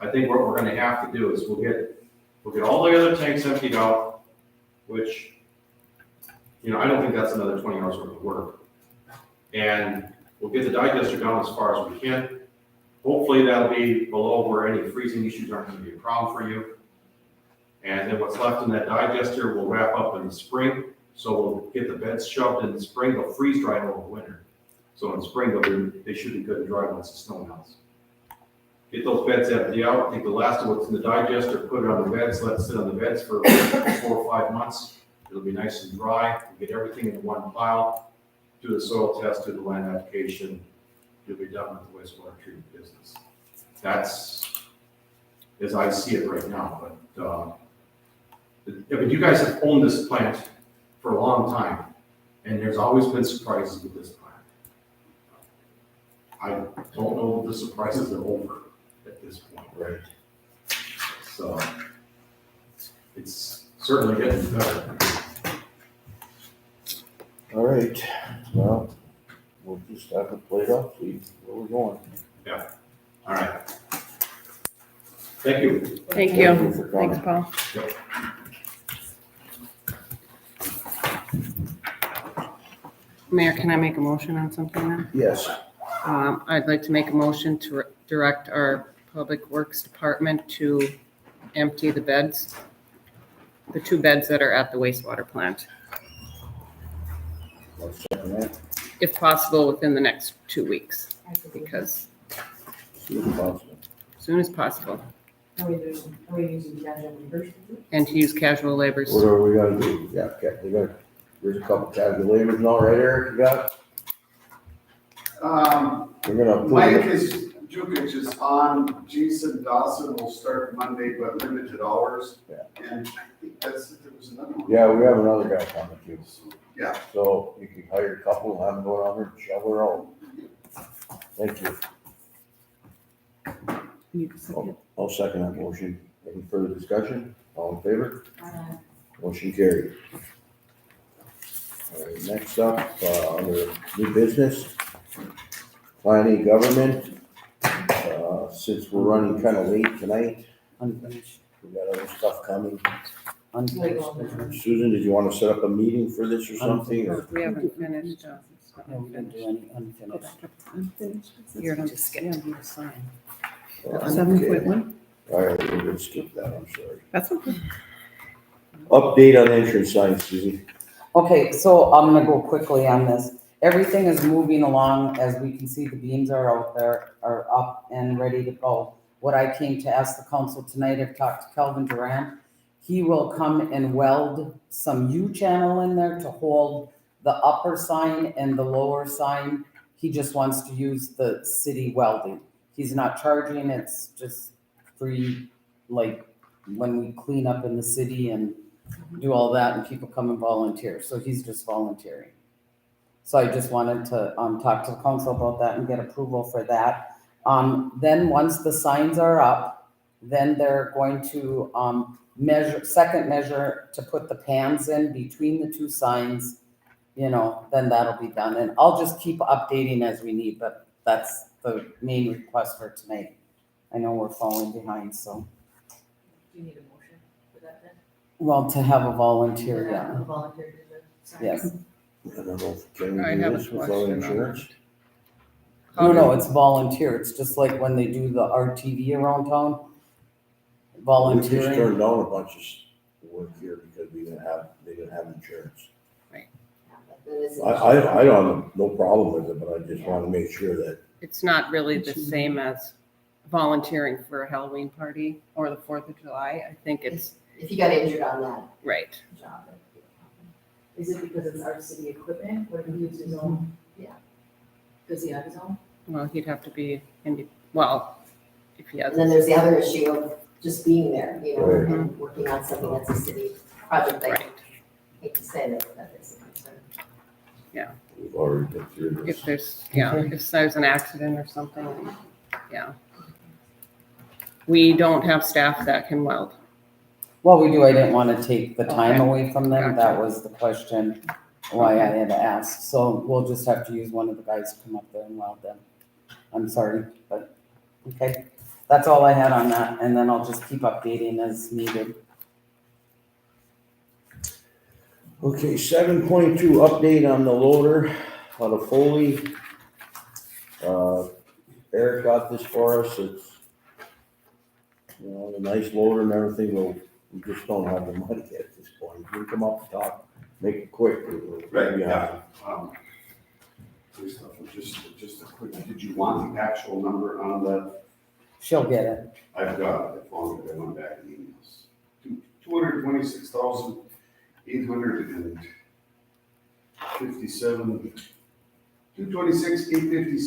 Speaker 8: I think what we're gonna have to do is we'll get all the other tanks emptied out, which, I don't think that's another 20 hours worth of work. And we'll get the digester down as far as we can. Hopefully that'll be below where any freezing issues aren't gonna be a problem for you. And then what's left in that digester we'll wrap up in the spring. So we'll get the beds shoved in the spring, they'll freeze dry over winter. So in spring, they should be good and dry once the snow melts. Get those beds empty out, take the last of what's in the digester, put it on the beds, let it sit on the beds for 4 or 5 months. It'll be nice and dry, we'll get everything in one pile, do the soil test, do the land application, you'll be done with the wastewater treatment business. That's as I see it right now, but you guys have owned this plant for a long time, and there's always been surprises with this plant. I don't know if the surprises are over at this point.
Speaker 4: Right.
Speaker 8: So it's certainly getting better.
Speaker 4: All right, well, we'll just have to play it up, see where we're going.
Speaker 8: All right. Thank you.
Speaker 2: Thank
Speaker 4: Thank
Speaker 2: you.
Speaker 4: you for coming.
Speaker 2: Thanks, Paul. Mayor, can I make a motion on something then?
Speaker 4: Yes,
Speaker 2: I'd like to make a motion to direct our Public Works Department to empty the beds, the 2 beds that are at the wastewater plant,
Speaker 4: I'll second that.
Speaker 2: if possible, within the next 2 weeks, because
Speaker 4: See if possible.
Speaker 2: as soon as possible,
Speaker 5: Are we using casual labor?
Speaker 2: and to use casual laborers.
Speaker 4: What are we gonna do? Yeah, okay, there's a couple calculators now, right, Eric, you got? We're gonna
Speaker 9: Mike
Speaker 4: approve it.
Speaker 9: Jukic is on, Jason Dawson will start Monday, but limited hours.
Speaker 4: Yeah.
Speaker 9: And I think there was another one.
Speaker 4: Yeah, we have another guy coming too.
Speaker 9: Yeah.
Speaker 4: So you can hire a couple, have them go down there and shovel her out. Thank you.
Speaker 3: Need a second?
Speaker 4: I'll second that motion. Any further discussion? All in favor? Motion carried. All right, next up, under new business, planning government. Since we're running kind of late tonight,
Speaker 1: Unfinished,
Speaker 4: we got other stuff coming.
Speaker 1: unfinished business.
Speaker 4: Susan, did you want to set up a meeting for this or something? Or
Speaker 2: We haven't finished.
Speaker 1: Yeah, we didn't do any unfinished.
Speaker 2: You're gonna skip.
Speaker 1: Yeah, you sign.
Speaker 3: 7.1?
Speaker 4: All right, we're gonna skip that, I'm sorry.
Speaker 3: That's okay.
Speaker 4: Update on entrance signs, Susie.
Speaker 1: Okay, so I'm gonna go quickly on this. Everything is moving along. As we can see, the beams are out there, are up and ready to go. What I came to ask the council tonight, I've talked to Kelvin Durant. He will come and weld some U-channel in there to hold the upper sign and the lower sign. He just wants to use the city welding. He's not charging, it's just free, like when we clean up in the city and do all that and people come and volunteer. So he's just volunteering. So I just wanted to talk to the council about that and get approval for that. Then once the signs are up, then they're going to measure to put the pans in between the 2 signs, then that'll be done. And I'll just keep updating as we need, but that's the main request for tonight. I know we're falling behind, so,
Speaker 7: Do you need a motion for that then?
Speaker 1: well, to have a volunteer, yeah,
Speaker 7: A volunteer to the sign.
Speaker 1: yes.
Speaker 4: I don't know, can
Speaker 2: I
Speaker 4: we
Speaker 2: have
Speaker 4: do
Speaker 2: a
Speaker 4: this without
Speaker 2: question on
Speaker 4: insurance?
Speaker 1: No, it's volunteer. It's just like when they do the RTV around town.
Speaker 4: We just
Speaker 1: Volunteering.
Speaker 4: turned down a bunch of work here because they didn't have insurance. I don't have no problem with it, but I just want to make sure that,
Speaker 2: It's not really the same as volunteering for a Halloween party or the 4th of July, I think it's
Speaker 5: If he got injured on that
Speaker 2: right.
Speaker 7: job. Is it because it's our city equipment, or do he use his own? Yeah. Does he have his own?
Speaker 2: Well, he'd have to be well, if he has.
Speaker 5: And then there's the other issue of just being there, and working on something that's a city project. I
Speaker 2: Right.
Speaker 5: hate to say that is a concern.
Speaker 4: We've already been through this.
Speaker 2: If there's an accident or something, yeah. We don't have staff that can weld.
Speaker 1: Well, we do, I didn't want to take the time
Speaker 2: Okay.
Speaker 1: away from them, that
Speaker 2: Gotcha.
Speaker 1: was the question, why I had to ask, so we'll just have to use one of the guys to come up there and weld them. I'm sorry, but, okay, that's all I had on that, and then I'll just keep updating as needed.
Speaker 4: Okay, 7.2, update on the loader out of Foley. Eric got this for us, it's, a nice loader and everything, but we just don't have the money at this point. If we come up and talk, make it quick.
Speaker 9: Right, yeah. First off, just a quick, did you want the actual number on that?
Speaker 1: She'll get it.
Speaker 9: I've got it, I found it, I went back in emails. 226,857,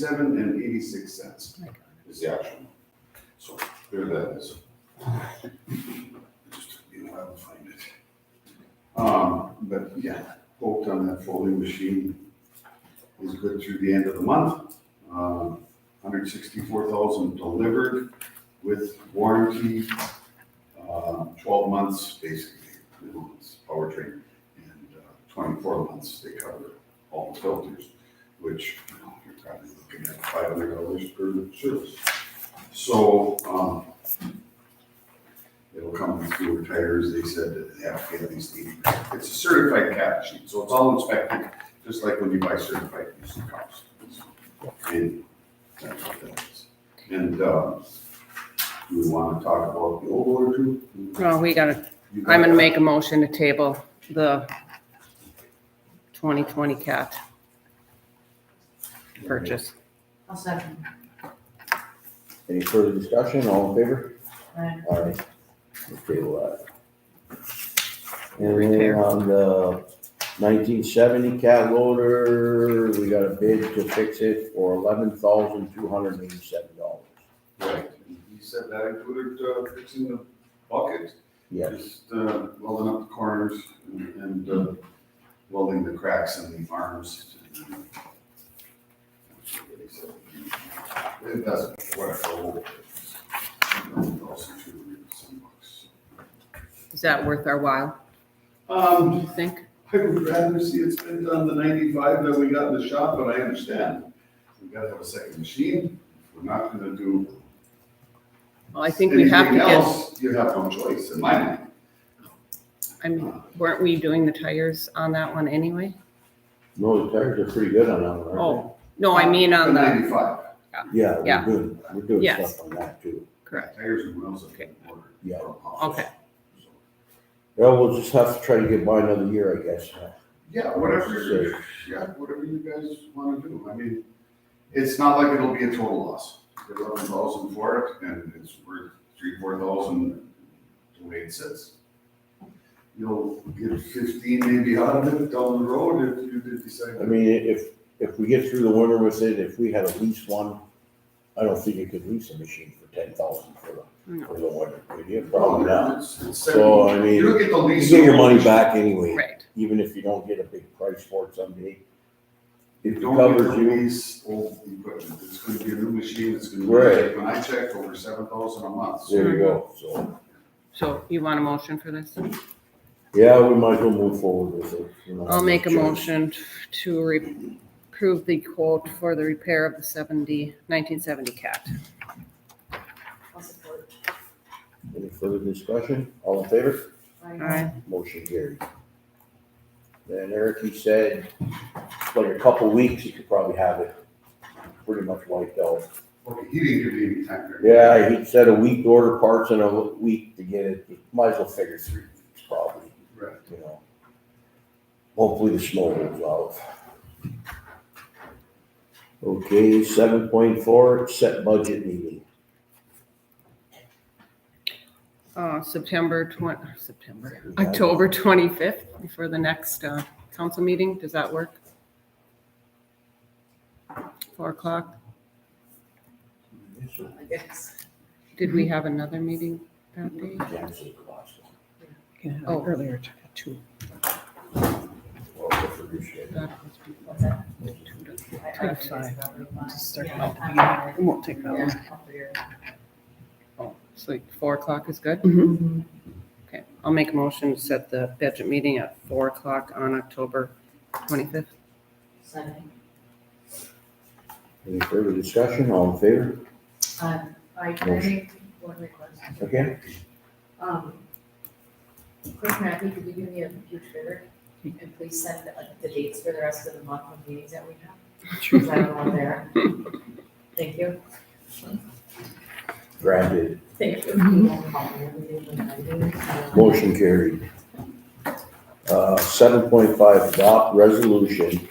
Speaker 9: 226,857.86
Speaker 2: My God.
Speaker 9: is the actual one. So there that is. Just took me a while to find it. But yeah, quote on that folding machine is good through the end of the month. 164,000 delivered with warranty, 12 months basically, it's powertrain, and 24 months they cover all the filters, which you're probably looking at $500 per service. So it'll come with fewer tires. They said that they have to get at least 80%. It's a certified cat machine, so it's all inspected, just like when you buy certified used cars. And that's what that is. And do we want to talk about the old order too?
Speaker 2: Well,
Speaker 9: You got
Speaker 2: I'm gonna
Speaker 9: that?
Speaker 2: make a motion to table the 2020 cat purchase.
Speaker 7: I'll second.
Speaker 4: Any further discussion, all in favor?
Speaker 7: Aye.
Speaker 4: All right. Okay, well, and
Speaker 2: Repair.
Speaker 4: then on the 1970 cat loader, we got a bid to fix it for $11,287.
Speaker 9: Right, and he said that included fixing the bucket,
Speaker 4: Yes,
Speaker 9: just welding up the corners and welding the cracks in the arms. It doesn't, whatever.
Speaker 2: Is that worth our while, do you think?
Speaker 9: I would rather see it spent on the 95 that we got in the shop, but I understand. We gotta have a second machine. If we're not gonna do
Speaker 2: Well, I think we have to
Speaker 9: anything
Speaker 2: get,
Speaker 9: else, you have no choice in my mind.
Speaker 2: I mean, weren't we doing the tires on that one anyway?
Speaker 4: no, the tires are pretty good on that one, aren't
Speaker 2: Oh, no, I mean on the,
Speaker 9: 95.
Speaker 4: they? Yeah,
Speaker 2: Yeah.
Speaker 4: we're doing
Speaker 2: Yes.
Speaker 4: stuff on that too.
Speaker 2: correct,
Speaker 9: Tires and wheels are
Speaker 2: Okay.
Speaker 9: ordered.
Speaker 4: Yeah.
Speaker 2: okay.
Speaker 4: Well, we'll just have to try to get by another year, I guess.
Speaker 9: Yeah, whatever you guys wanna do. I mean, it's not like it'll be a total loss. Get 11,000 for it and it's worth 3,000-4,000 the way it sits. You'll get 15 maybe out of it down the road if you did decide.
Speaker 4: I mean, if we get through the winter with it, if we had at least one, I don't think you could lease a machine for 10,000 for the winter, could you? Probably not.
Speaker 9: It's
Speaker 4: So, I mean,
Speaker 9: you don't get the
Speaker 4: You
Speaker 9: lease.
Speaker 4: get your money back anyway,
Speaker 2: Right,
Speaker 4: even if you don't get a big price for it someday. If
Speaker 9: You
Speaker 4: it
Speaker 9: don't get
Speaker 4: covers
Speaker 9: the
Speaker 4: you,
Speaker 9: lease old equipment. It's gonna be a new machine. It's gonna be,
Speaker 4: Right.
Speaker 9: when I checked, over 7,000 a month. So
Speaker 4: there you go, so,
Speaker 2: so you want a motion for this?
Speaker 4: yeah, we might as well move forward with it. You know,
Speaker 2: I'll make a
Speaker 4: choice.
Speaker 2: motion to approve the quote for the repair of the 1970 cat.
Speaker 7: I'll support.
Speaker 4: Any further discussion? All in favor?
Speaker 2: Aye.
Speaker 4: Motion carried. Then Eric, he said, like a couple weeks, you could probably have it pretty much wiped out.
Speaker 9: Okay, heating could be any time.
Speaker 4: Yeah, he said a week to order parts and a week to get it. You might as well figure 3 weeks probably,
Speaker 9: Right.
Speaker 4: you know. Hopefully the snow holds out. Okay, 7.4, set budget meeting.
Speaker 2: September, October 25th before the next council meeting. Does that work? 4 o'clock.
Speaker 7: I guess.
Speaker 2: Did we have another meeting that day?
Speaker 4: Cancel the last one.
Speaker 3: Yeah,
Speaker 2: Oh.
Speaker 3: earlier at 2.
Speaker 4: Well, I appreciate it.
Speaker 2: That was before.
Speaker 7: What's that?
Speaker 2: 2 to 3.
Speaker 7: I
Speaker 3: Take five. Just start
Speaker 7: Yeah,
Speaker 3: at the
Speaker 7: I'm
Speaker 3: beginning.
Speaker 7: fine.
Speaker 3: It won't take that long.
Speaker 7: Yeah, I'll figure it out.
Speaker 2: Oh, so like 4 o'clock is good?
Speaker 3: Mhm.
Speaker 2: Okay, I'll make a motion to set the budget meeting at 4 o'clock on October 25th.
Speaker 7: Second.
Speaker 4: Any further discussion? All in favor?
Speaker 7: Can I make one request?
Speaker 4: Okay.
Speaker 7: Quick, Matthew, could you give me a huge favor? And please send like the dates for the rest of the month of meetings that we have. Because I don't know there. Thank you.
Speaker 4: Granted.
Speaker 7: Thank you.
Speaker 4: Motion carried. 7.5, adopt resolution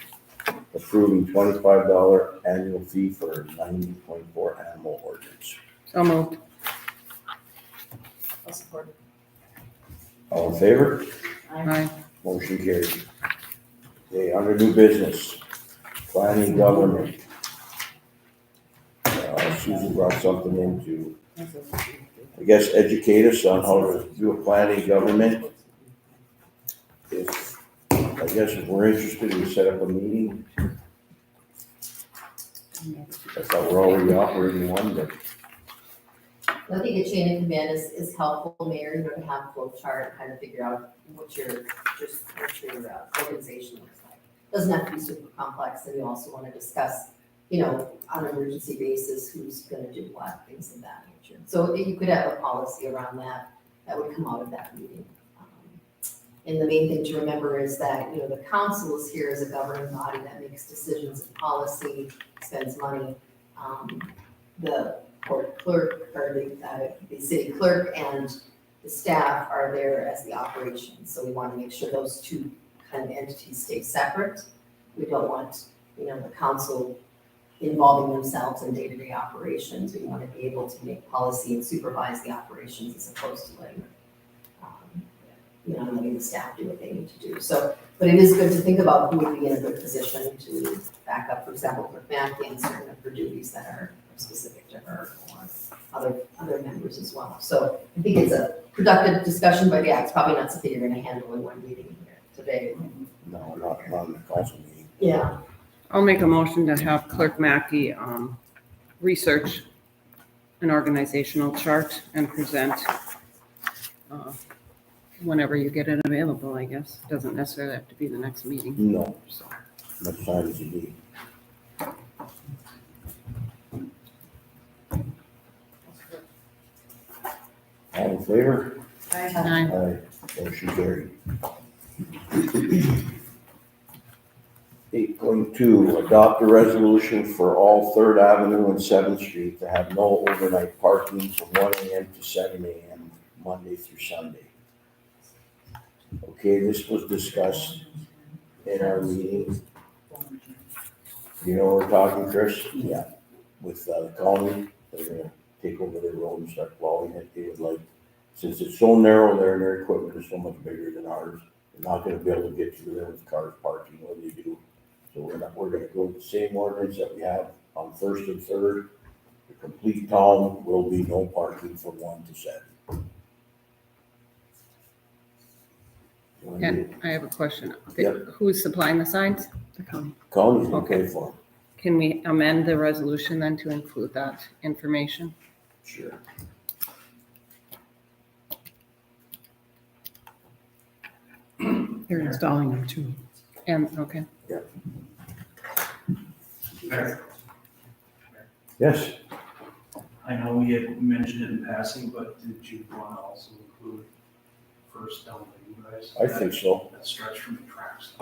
Speaker 4: approving $25 annual fee for 90.4 animal ordinance.
Speaker 2: So moved.
Speaker 7: I'll support it.
Speaker 4: All in favor?
Speaker 2: Aye.
Speaker 4: Motion carried. Okay, under new business, planning government. Susan brought something in to, I guess, educate us on how to do a planning government. If, I guess if we're interested, we set up a meeting. I thought we're already operating one, but
Speaker 10: I think a chain of command is helpful, Mayor, you know, to have a flow chart, kind of figure out what your organization looks like. Doesn't have to be super complex, and you also want to discuss, you know, on an emergency basis, who's gonna do what, things of that nature. So you could have a policy around that, that would come out of that meeting. And the main thing to remember is that, you know, the council is here as a governing body that makes decisions and policy, spends money. The court clerk, or the city clerk and the staff are there as the operations. So we want to make sure those two kind of entities stay separate. We don't want, you know, the council involving themselves in day-to-day operations. We want to be able to make policy and supervise the operations as opposed to letting, you know, letting the staff do what they need to do. So, but it is good to think about who would be in a good position to back up, for example, for Matthew and certain of her duties that are specific to her, or other members as well. So I think it's a productive discussion, but yeah, it's probably not something you're gonna handle in one meeting here today.
Speaker 4: no, not on the council meeting.
Speaker 10: Yeah.
Speaker 2: I'll make a motion to have Clerk Mackey research an organizational chart and present whenever you get it available, I guess. Doesn't necessarily have to be the next meeting.
Speaker 4: No,
Speaker 2: So,
Speaker 4: much time as you need. All in favor?
Speaker 7: Aye.
Speaker 2: aye.
Speaker 4: Aye, motion carried. 8.2, adopt a resolution for all Third Avenue and Seventh Street to have no overnight parking from 1 AM to 7 AM, Monday through Sunday. Okay, this was discussed in our meeting. You know what we're talking, Chris? Yeah. With the county, they're gonna take over their road and start plowing it. They would like, since it's so narrow there and their equipment is so much bigger than ours, they're not gonna be able to get through there with cars parking when they do. So we're gonna go with the same ordinance that we have on First and Third. The complete town will be no parking from 1 to 7.
Speaker 2: And I have a question.
Speaker 4: Yep.
Speaker 2: Who's supplying the signs?
Speaker 3: The county.
Speaker 4: County's gonna
Speaker 2: Okay.
Speaker 4: pay for them.
Speaker 2: Can we amend the resolution then to include that information?
Speaker 4: Sure.
Speaker 3: They're installing them too.
Speaker 2: And, okay.
Speaker 4: Yes,
Speaker 11: I know we had mentioned it in passing, but did you want to also include First down by you guys?
Speaker 4: I think so.
Speaker 11: That stretch from the tracks.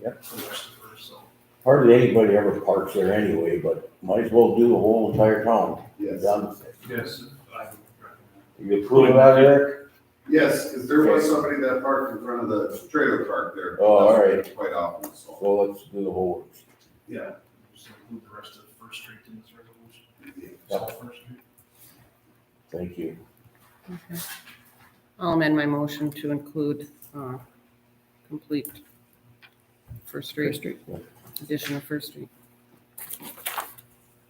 Speaker 4: Yep.
Speaker 11: To the rest of First, so.
Speaker 4: Hardly anybody ever parks there anyway, but might as well do the whole entire town.
Speaker 9: Yes.
Speaker 4: Done with it.
Speaker 11: Yes, I would recommend.
Speaker 4: You approve of that, Eric?
Speaker 9: Yes, because there was somebody that parked in front of the trailer park there.
Speaker 4: Oh, all right.
Speaker 9: Quite often, so.
Speaker 4: So let's do the whole works.
Speaker 11: Yeah, just include the rest of First Street in this resolution.
Speaker 4: Yep.
Speaker 11: South First Street.
Speaker 4: Thank you.
Speaker 2: Okay. I'll amend my motion to include, complete First
Speaker 3: First
Speaker 2: Street,
Speaker 3: Street.
Speaker 2: addition of First Street.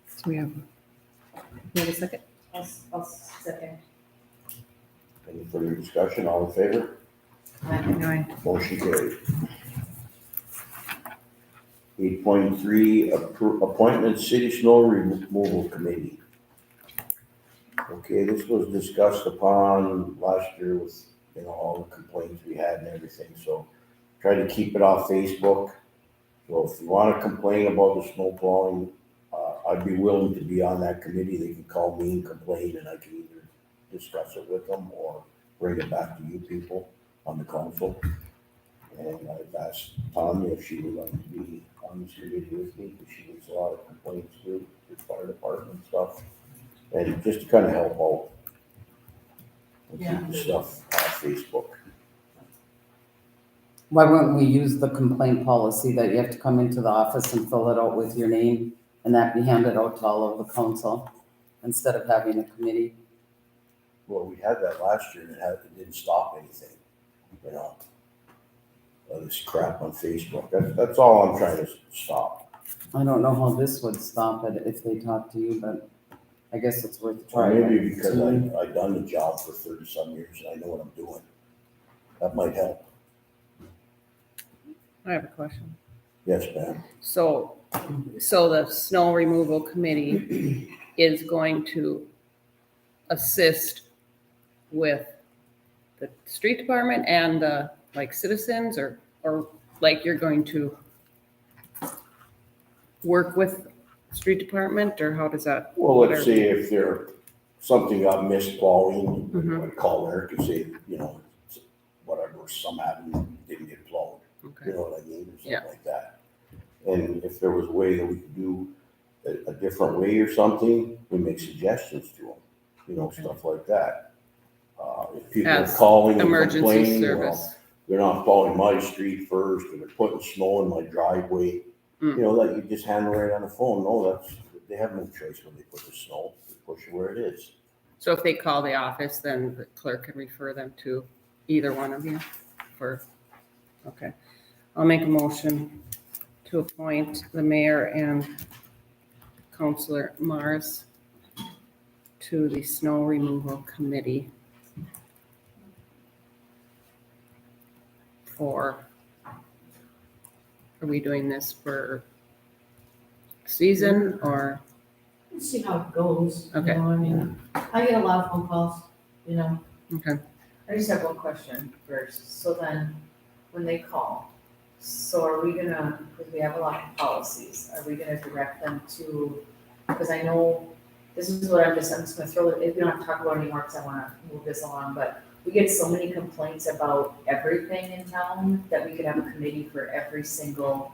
Speaker 3: So we have a second?
Speaker 7: I'll second.
Speaker 4: Any further discussion, all in favor?
Speaker 2: Aye.
Speaker 4: Motion carried. 8.3, appointment city snow removal committee. Okay, this was discussed upon last year with, all the complaints we had and everything, so try to keep it off Facebook. So if you wanna complain about the snow plowing, I'd be willing to be on that committee. They can call me and complain, and I can either discuss it with them or bring it back to you people on the council. And I've asked Tanya if she would like to be on this committee with me, because she gets a lot of complaints too, with fire department stuff. And just to kind of help out. And keep the stuff off Facebook.
Speaker 1: Why wouldn't we use the complaint policy that you have to come into the office and fill it out with your name and that be handed out to all of the council instead of having a committee?
Speaker 4: Well, we had that last year and it didn't stop anything, This crap on Facebook. That's all I'm trying to stop.
Speaker 1: I don't know how this would stop it if they talk to you, but I guess it's worth a
Speaker 4: Or
Speaker 1: try.
Speaker 4: maybe because I've done the job for 30-some years and I know what I'm doing. That might help.
Speaker 2: I have a question.
Speaker 4: Yes, ma'am.
Speaker 2: So the snow removal committee is going to assist with the street department and the, like, citizens, or like you're going to work with street department, or how does that?
Speaker 4: Well, let's say if something got missed plowing,
Speaker 2: Mhm.
Speaker 4: I'd call Eric and say, whatever, some avenue didn't get plowed.
Speaker 2: Okay.
Speaker 4: You know what I mean, or
Speaker 2: Yeah.
Speaker 4: something like that. And if there was a way that we could do a different way or something, we make suggestions to them, stuff like that. If people are
Speaker 2: As
Speaker 4: calling and
Speaker 2: Emergency
Speaker 4: complaining,
Speaker 2: service.
Speaker 4: they're not plowing my street first, or they're putting snow in my driveway, that you just handle right on the phone. No, they have no choice when they put the snow, they push it where it is.
Speaker 2: So if they call the office, then the clerk can refer them to either one of you okay. I'll make a motion to appoint the mayor and Councilor Mars to the snow removal committee are we doing this for season or?
Speaker 10: We'll see how it goes.
Speaker 2: Okay.
Speaker 10: I mean, I get a lot of phone calls,
Speaker 2: Okay.
Speaker 7: I just have one question first. So then, when they call, so are we gonna, because we have a lot of policies, are we gonna direct them to, because I know, this is what I'm just gonna throw it, if we don't have to talk about it anymore, because I wanna move this along, but we get so many complaints about everything in town that we could have a committee for every single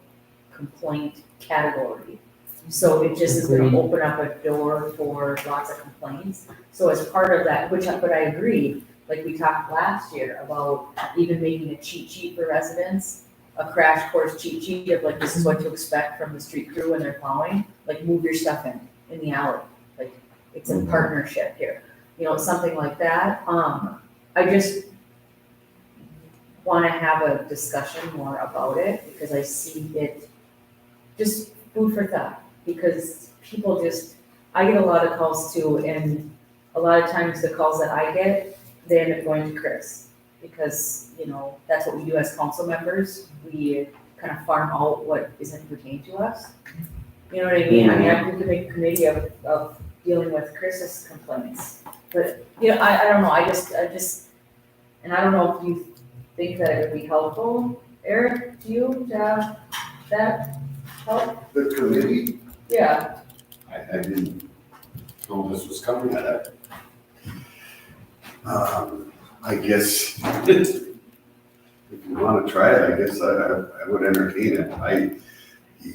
Speaker 7: complaint category. So it just is gonna open up a door for lots of complaints. So as part of that, but I agree, like we talked last year about even making a cheat sheet for residents, a crash course cheat sheet of like, this is what to expect from the street crew when they're plowing, like move your stuff in the alley. Like, it's in partnership here, something like that. I just wanna have a discussion more about it because I see it just food for thought. Because people I get a lot of calls too, and a lot of times the calls that I get, they end up going to Chris. Because, that's what we do as council members, we kind of farm out what isn't pertained to us. You know what I mean? I mean, we could make a committee of dealing with Chris's complaints. But, I don't know, I just, and I don't know if you think that it would be helpful, Eric, to you, to have that help?
Speaker 9: The committee,
Speaker 7: Yeah,
Speaker 9: I didn't know this was coming at it. I guess, if you wanna try it, I guess I would entertain it.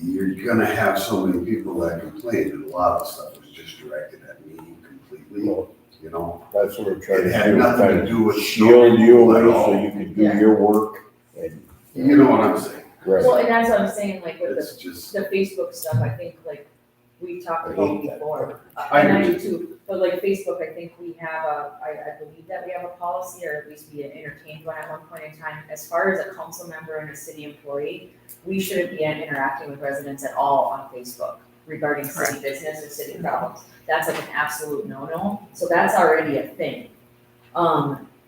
Speaker 9: You're gonna have so many people that complain, and a lot of stuff was just directed at me completely,
Speaker 4: That's what we're trying to do.
Speaker 9: It had nothing to
Speaker 4: kind of
Speaker 9: do with
Speaker 4: shield you
Speaker 9: snow
Speaker 4: away
Speaker 9: at all.
Speaker 4: so you can do
Speaker 7: Yeah.
Speaker 4: your work and.
Speaker 9: You know what I'm saying?
Speaker 4: Right.
Speaker 7: well, and that's what I'm saying, like with
Speaker 9: It's just,
Speaker 7: the Facebook stuff, I think like, we talked
Speaker 4: I
Speaker 7: about
Speaker 4: hate that
Speaker 7: before.
Speaker 9: I
Speaker 7: And I
Speaker 9: do
Speaker 7: do too, but like Facebook, I think we have I believe that we have a policy, or at least we entertained one at one point in time. As far as a council member and a city employee, we shouldn't be interacting with residents at all on Facebook regarding city business or city problems. That's like an absolute no-no, so that's already a thing.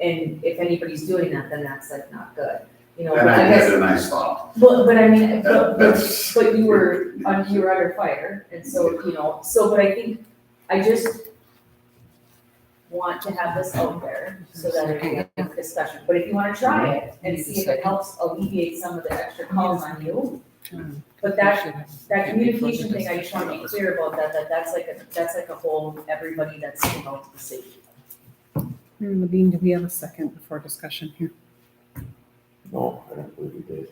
Speaker 7: And if anybody's doing that, then that's like not good, you know,
Speaker 9: And
Speaker 7: but
Speaker 9: I
Speaker 7: I guess.
Speaker 9: did, and I stopped.
Speaker 7: But I mean,
Speaker 9: That's-
Speaker 7: but you were under fire, and so, you know, but I think, I just want to have this out there so that it can have a discussion, but if you wanna try it and see if it helps alleviate some of the extra calls on you. But that communication thing, I just wanna be clear about that's like a whole, everybody that's involved in the city.
Speaker 3: Levine, do we have a second before discussion here?
Speaker 4: No, I don't believe we did.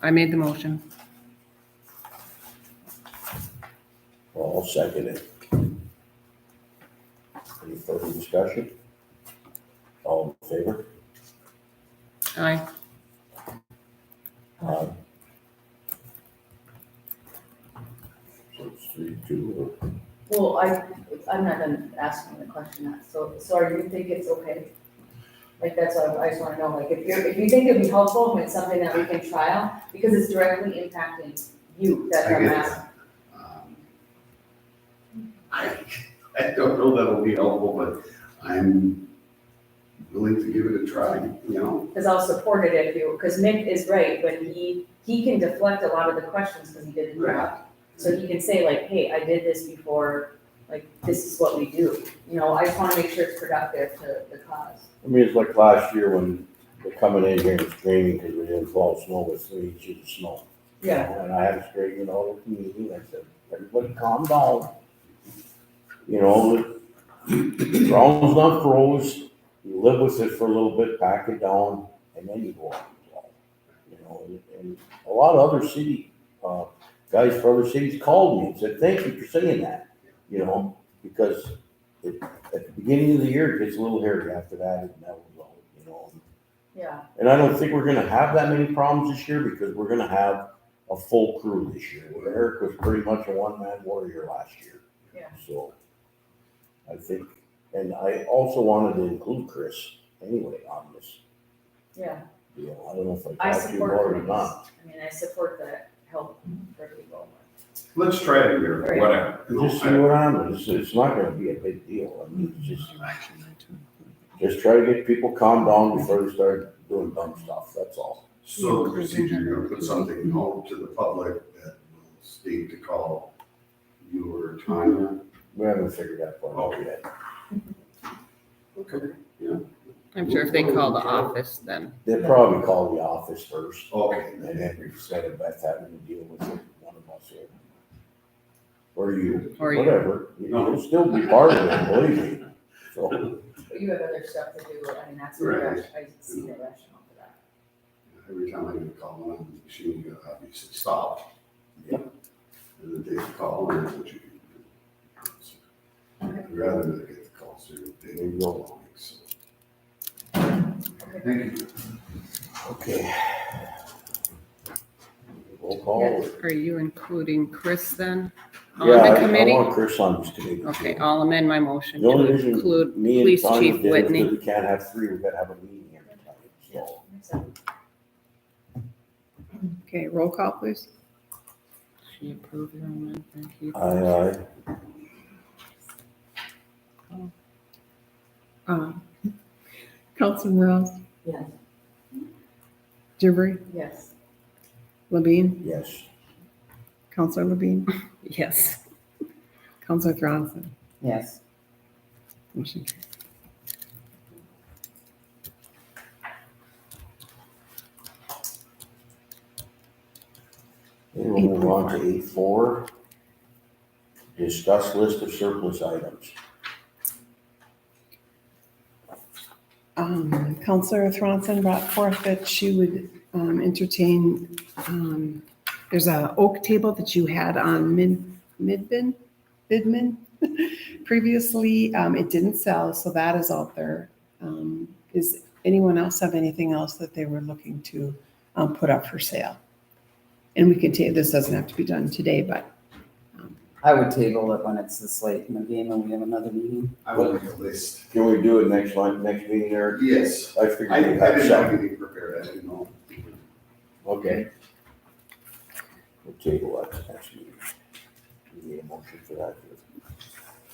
Speaker 2: I made the motion.
Speaker 4: Well, I'll second it. Any further discussion? All in favor?
Speaker 2: Aye.
Speaker 4: Aye. So it's 3-2, or?
Speaker 7: Well, I'm not done asking the question, so are you think it's okay? Like, that's what I just wanna know, like, if you think it'd be helpful, and it's something that we can trial, because it's directly impacting you, that's what I'm
Speaker 9: I get
Speaker 7: asking.
Speaker 9: I don't know that'll be helpful, but I'm willing to give it a try, you know?
Speaker 7: Cause I'll support it if you, cause Mick is right, when he can deflect a lot of the questions, cause he did the job. So he can say like, hey, I did this before, like, this is what we do, you know, I just wanna make sure it's productive to the cause.
Speaker 4: I mean, it's like last year when they're coming in here and screaming because we didn't fall snow with 3 inches of snow.
Speaker 7: Yeah.
Speaker 4: And I had to straighten it all at the meeting, I said, everybody calm down. You know, the ground's not froze, you live with it for a little bit, pack it down, and then you go out and plow. You know, and a lot of other city, guys from other cities called me and said, thank you for saying that, you know, because at the beginning of the year, it gets a little hairy after that, and that was all, you know.
Speaker 7: Yeah,
Speaker 4: And I don't think we're gonna have that many problems this year, because we're gonna have a full crew this year, where Eric was pretty much a one-man warrior last year.
Speaker 7: Yeah.
Speaker 4: So, I think, and I also wanted to include Chris anyway on this
Speaker 7: yeah,
Speaker 4: deal. I don't know if
Speaker 7: I
Speaker 4: I talked to you
Speaker 7: support
Speaker 4: about it or
Speaker 7: Chris.
Speaker 4: not.
Speaker 7: I mean, I support the help for people.
Speaker 9: Let's try it here,
Speaker 7: Right.
Speaker 9: whatever.
Speaker 4: Just see what happens, it's not gonna be a big deal, I mean, just try to get people calmed down before they start doing dumb stuff, that's all.
Speaker 9: So the procedure, you're gonna put something out to the public that will state to call you or Tanya.
Speaker 4: We haven't figured that part out yet.
Speaker 9: Okay, yeah,
Speaker 2: I'm sure if they call the office, then.
Speaker 4: They'll probably call the office first,
Speaker 9: okay.
Speaker 4: and then instead of Beth having to deal with it, one of us here. Or you,
Speaker 2: Or you.
Speaker 4: whatever, you'll still be part of it, believe me, so.
Speaker 7: But you have other stuff to do, I mean, that's what
Speaker 9: Right.
Speaker 7: I see the rationale for that.
Speaker 9: Every time I get a call on the machine, you gotta obviously stop.
Speaker 4: Yep.
Speaker 9: And then take the call, and that's what you can do. I'd rather not get the calls through, they don't go long, so. Thank you.
Speaker 4: Okay. Roll call.
Speaker 2: Are you including Chris then on
Speaker 4: Yeah,
Speaker 2: the
Speaker 4: I
Speaker 2: committee?
Speaker 4: want Chris on this committee.
Speaker 2: Okay, I'll amend my motion
Speaker 4: The only
Speaker 2: to
Speaker 4: reason
Speaker 2: include
Speaker 4: me and
Speaker 2: Police
Speaker 4: Tanya
Speaker 2: Chief
Speaker 4: did it is
Speaker 2: Whitney.
Speaker 4: because we can't have 3, we gotta have a meeting every time, so.
Speaker 7: Makes sense.
Speaker 3: Okay, roll call, please.
Speaker 2: She approved your amendment, thank you.
Speaker 4: Aye.
Speaker 3: Councilman Rouse,
Speaker 7: Yes.
Speaker 3: Jibree,
Speaker 7: Yes.
Speaker 3: Levine,
Speaker 4: Yes.
Speaker 3: Councilor Levine,
Speaker 2: Yes.
Speaker 3: Councilor Thronson.
Speaker 1: Yes.
Speaker 3: Motion carries.
Speaker 4: Okay, we'll move on to 8.4. Discuss list of surplus items.
Speaker 3: Councilor Thronson brought forth that she would entertain, there's a oak table that you had on Bidman previously. It didn't sell, so that is out there. Does anyone else have anything else that they were looking to put up for sale? And we can take, this doesn't have to be done today, but
Speaker 1: I would table it when it's this late in the game and we have another meeting.
Speaker 9: I would make a list.
Speaker 4: Can we do it next month, next meeting, Eric?
Speaker 9: Yes.
Speaker 4: I
Speaker 9: I
Speaker 4: figured
Speaker 9: didn't
Speaker 4: we had
Speaker 9: have
Speaker 4: some.
Speaker 9: anything prepared, I didn't know.
Speaker 4: Okay. We'll table that to next meeting. We need a motion for that.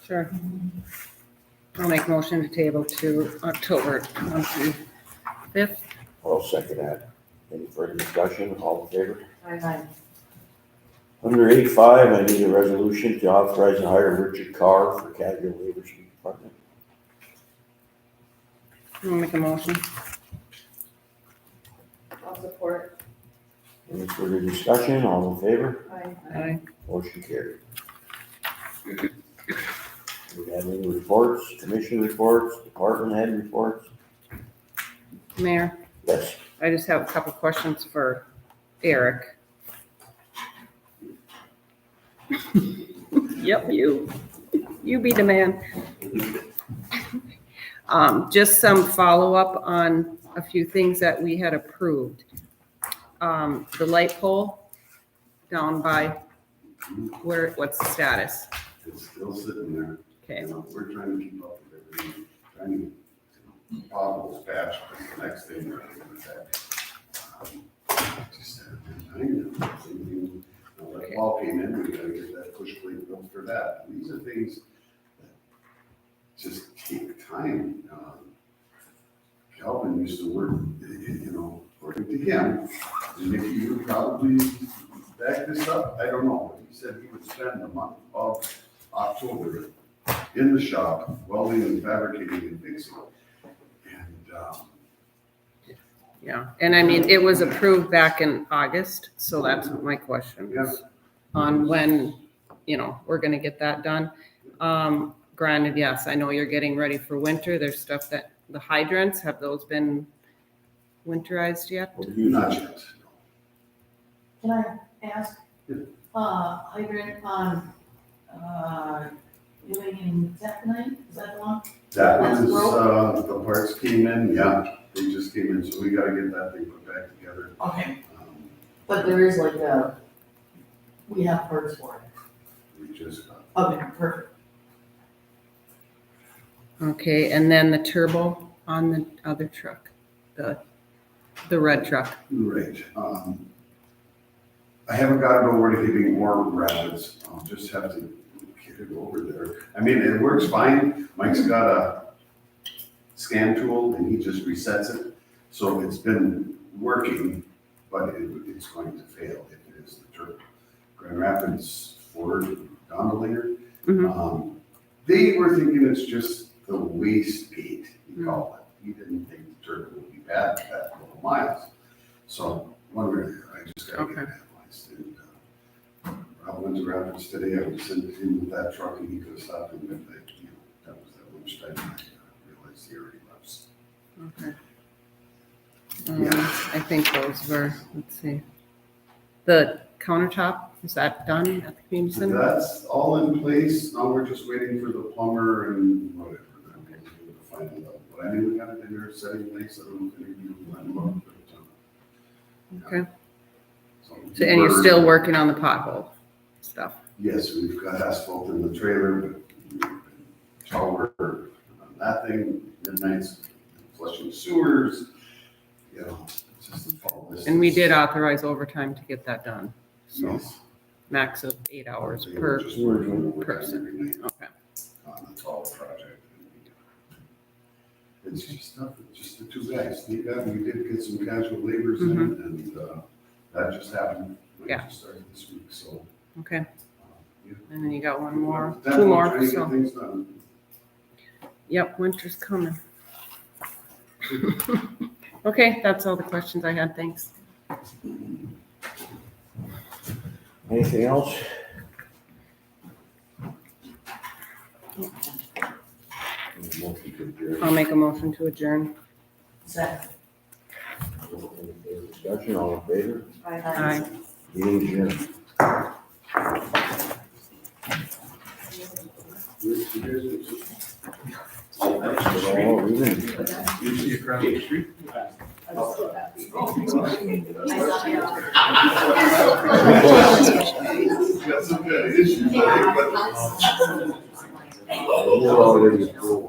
Speaker 2: Sure. I'll make a motion to table to October 25th.
Speaker 4: I'll second that. Any further discussion? All in favor?
Speaker 7: Aye.
Speaker 4: Under 8.5, I need a resolution to authorize the hire of Richard Carr for casual labor street department.
Speaker 2: I'll make a motion.
Speaker 7: I'll support.
Speaker 4: Any further discussion? All in favor?
Speaker 2: Aye.
Speaker 4: Motion carried. Do we have any reports, commission reports, department head reports?
Speaker 2: Mayor,
Speaker 4: Yes.
Speaker 2: I just have a couple questions for Eric. Yep, you be the man. Just some follow-up on a few things that we had approved. The light pole down by what's the status?
Speaker 9: It's still sitting there.
Speaker 2: Okay,
Speaker 9: You know, we're trying to keep up with everything, trying to, potholes patched, but the next thing we're doing with that. Just haven't been time. You know, that wall came in, we gotta get that push plate built for that. These are things that just take time. Calvin used to work, you know, according to him, and Nikki, you would probably back this up, I don't know. He said he would spend the month of October in the shop, welding and fabricating and fixing. And,
Speaker 2: yeah, and I mean, it was approved back in August, so that's what my question is. On when, we're gonna get that done. Granted, yes, I know you're getting ready for winter. There's stuff that, the hydrants, have those been winterized yet?
Speaker 9: not yet.
Speaker 12: Can I ask, hydrant on, doing in Zephaniah, is that the one?
Speaker 9: That
Speaker 12: That's
Speaker 9: was,
Speaker 12: broke?
Speaker 9: the parts came in, yeah, they just came in, so we gotta get that thing put back together.
Speaker 12: Okay, but there is like we have parts for it.
Speaker 9: We just,
Speaker 12: Okay, perfect.
Speaker 2: Okay, and then the turbo on the other truck, the red truck.
Speaker 9: right, I haven't got it over to hitting more rapids, I'll just have to get it over there. I mean, it works fine, Mike's got a scan tool and he just resets it, so it's been working, but it's going to fail if it is the turbo. Grand Rapids Ford Gondolier,
Speaker 2: Mhm.
Speaker 9: they were thinking it's just the waste gate, you call it. He didn't think the turbo would be bad at that couple miles. So, one way, I just gotta get
Speaker 2: Okay.
Speaker 9: that licensed. And I went to Rapids today, I was sent him with that truck and he could have stopped him with that, that was that lunchtime, I realized he already left.
Speaker 2: Okay. I think those were, let's see. The countertop, is that done at the community center?
Speaker 9: That's all in place, now we're just waiting for the plumber and whatever, then we'll do the final level. But I mean, we got it in there setting nice, I don't know if any of you went up, but,
Speaker 2: Okay,
Speaker 9: so-
Speaker 2: so, and you're still working on the pothole stuff?
Speaker 9: Yes, we've got asphalt in the trailer, but we've been shower on that thing, midnights, flushing sewers, it's just a fall list.
Speaker 2: And we did authorize overtime to get that done, so
Speaker 9: Yes.
Speaker 2: max of 8 hours
Speaker 9: They were
Speaker 2: per,
Speaker 9: just working overtime
Speaker 2: person.
Speaker 9: every night
Speaker 2: okay.
Speaker 9: on the tall project. It's just stuff, just the two guys, we did get some casual laborers in, and, that just happened. Like,
Speaker 2: Yeah.
Speaker 9: just started this week, so.
Speaker 2: Okay,
Speaker 9: yeah.
Speaker 2: and then you got one more,
Speaker 9: Definitely
Speaker 2: two more,
Speaker 9: trying to get
Speaker 2: so,
Speaker 9: things done.
Speaker 2: yep, winter's coming. Okay, that's all the questions I had, thanks.
Speaker 4: Anything else? Motion to adjourn.
Speaker 2: I'll make a motion to adjourn.
Speaker 12: Second.
Speaker 4: Any further discussion, all in favor?
Speaker 2: Aye.
Speaker 4: Meeting adjourned. Oh, even.
Speaker 11: Usually across the street.
Speaker 10: I saw you.
Speaker 9: got some kind of issues, I think, but
Speaker 4: We're already approved.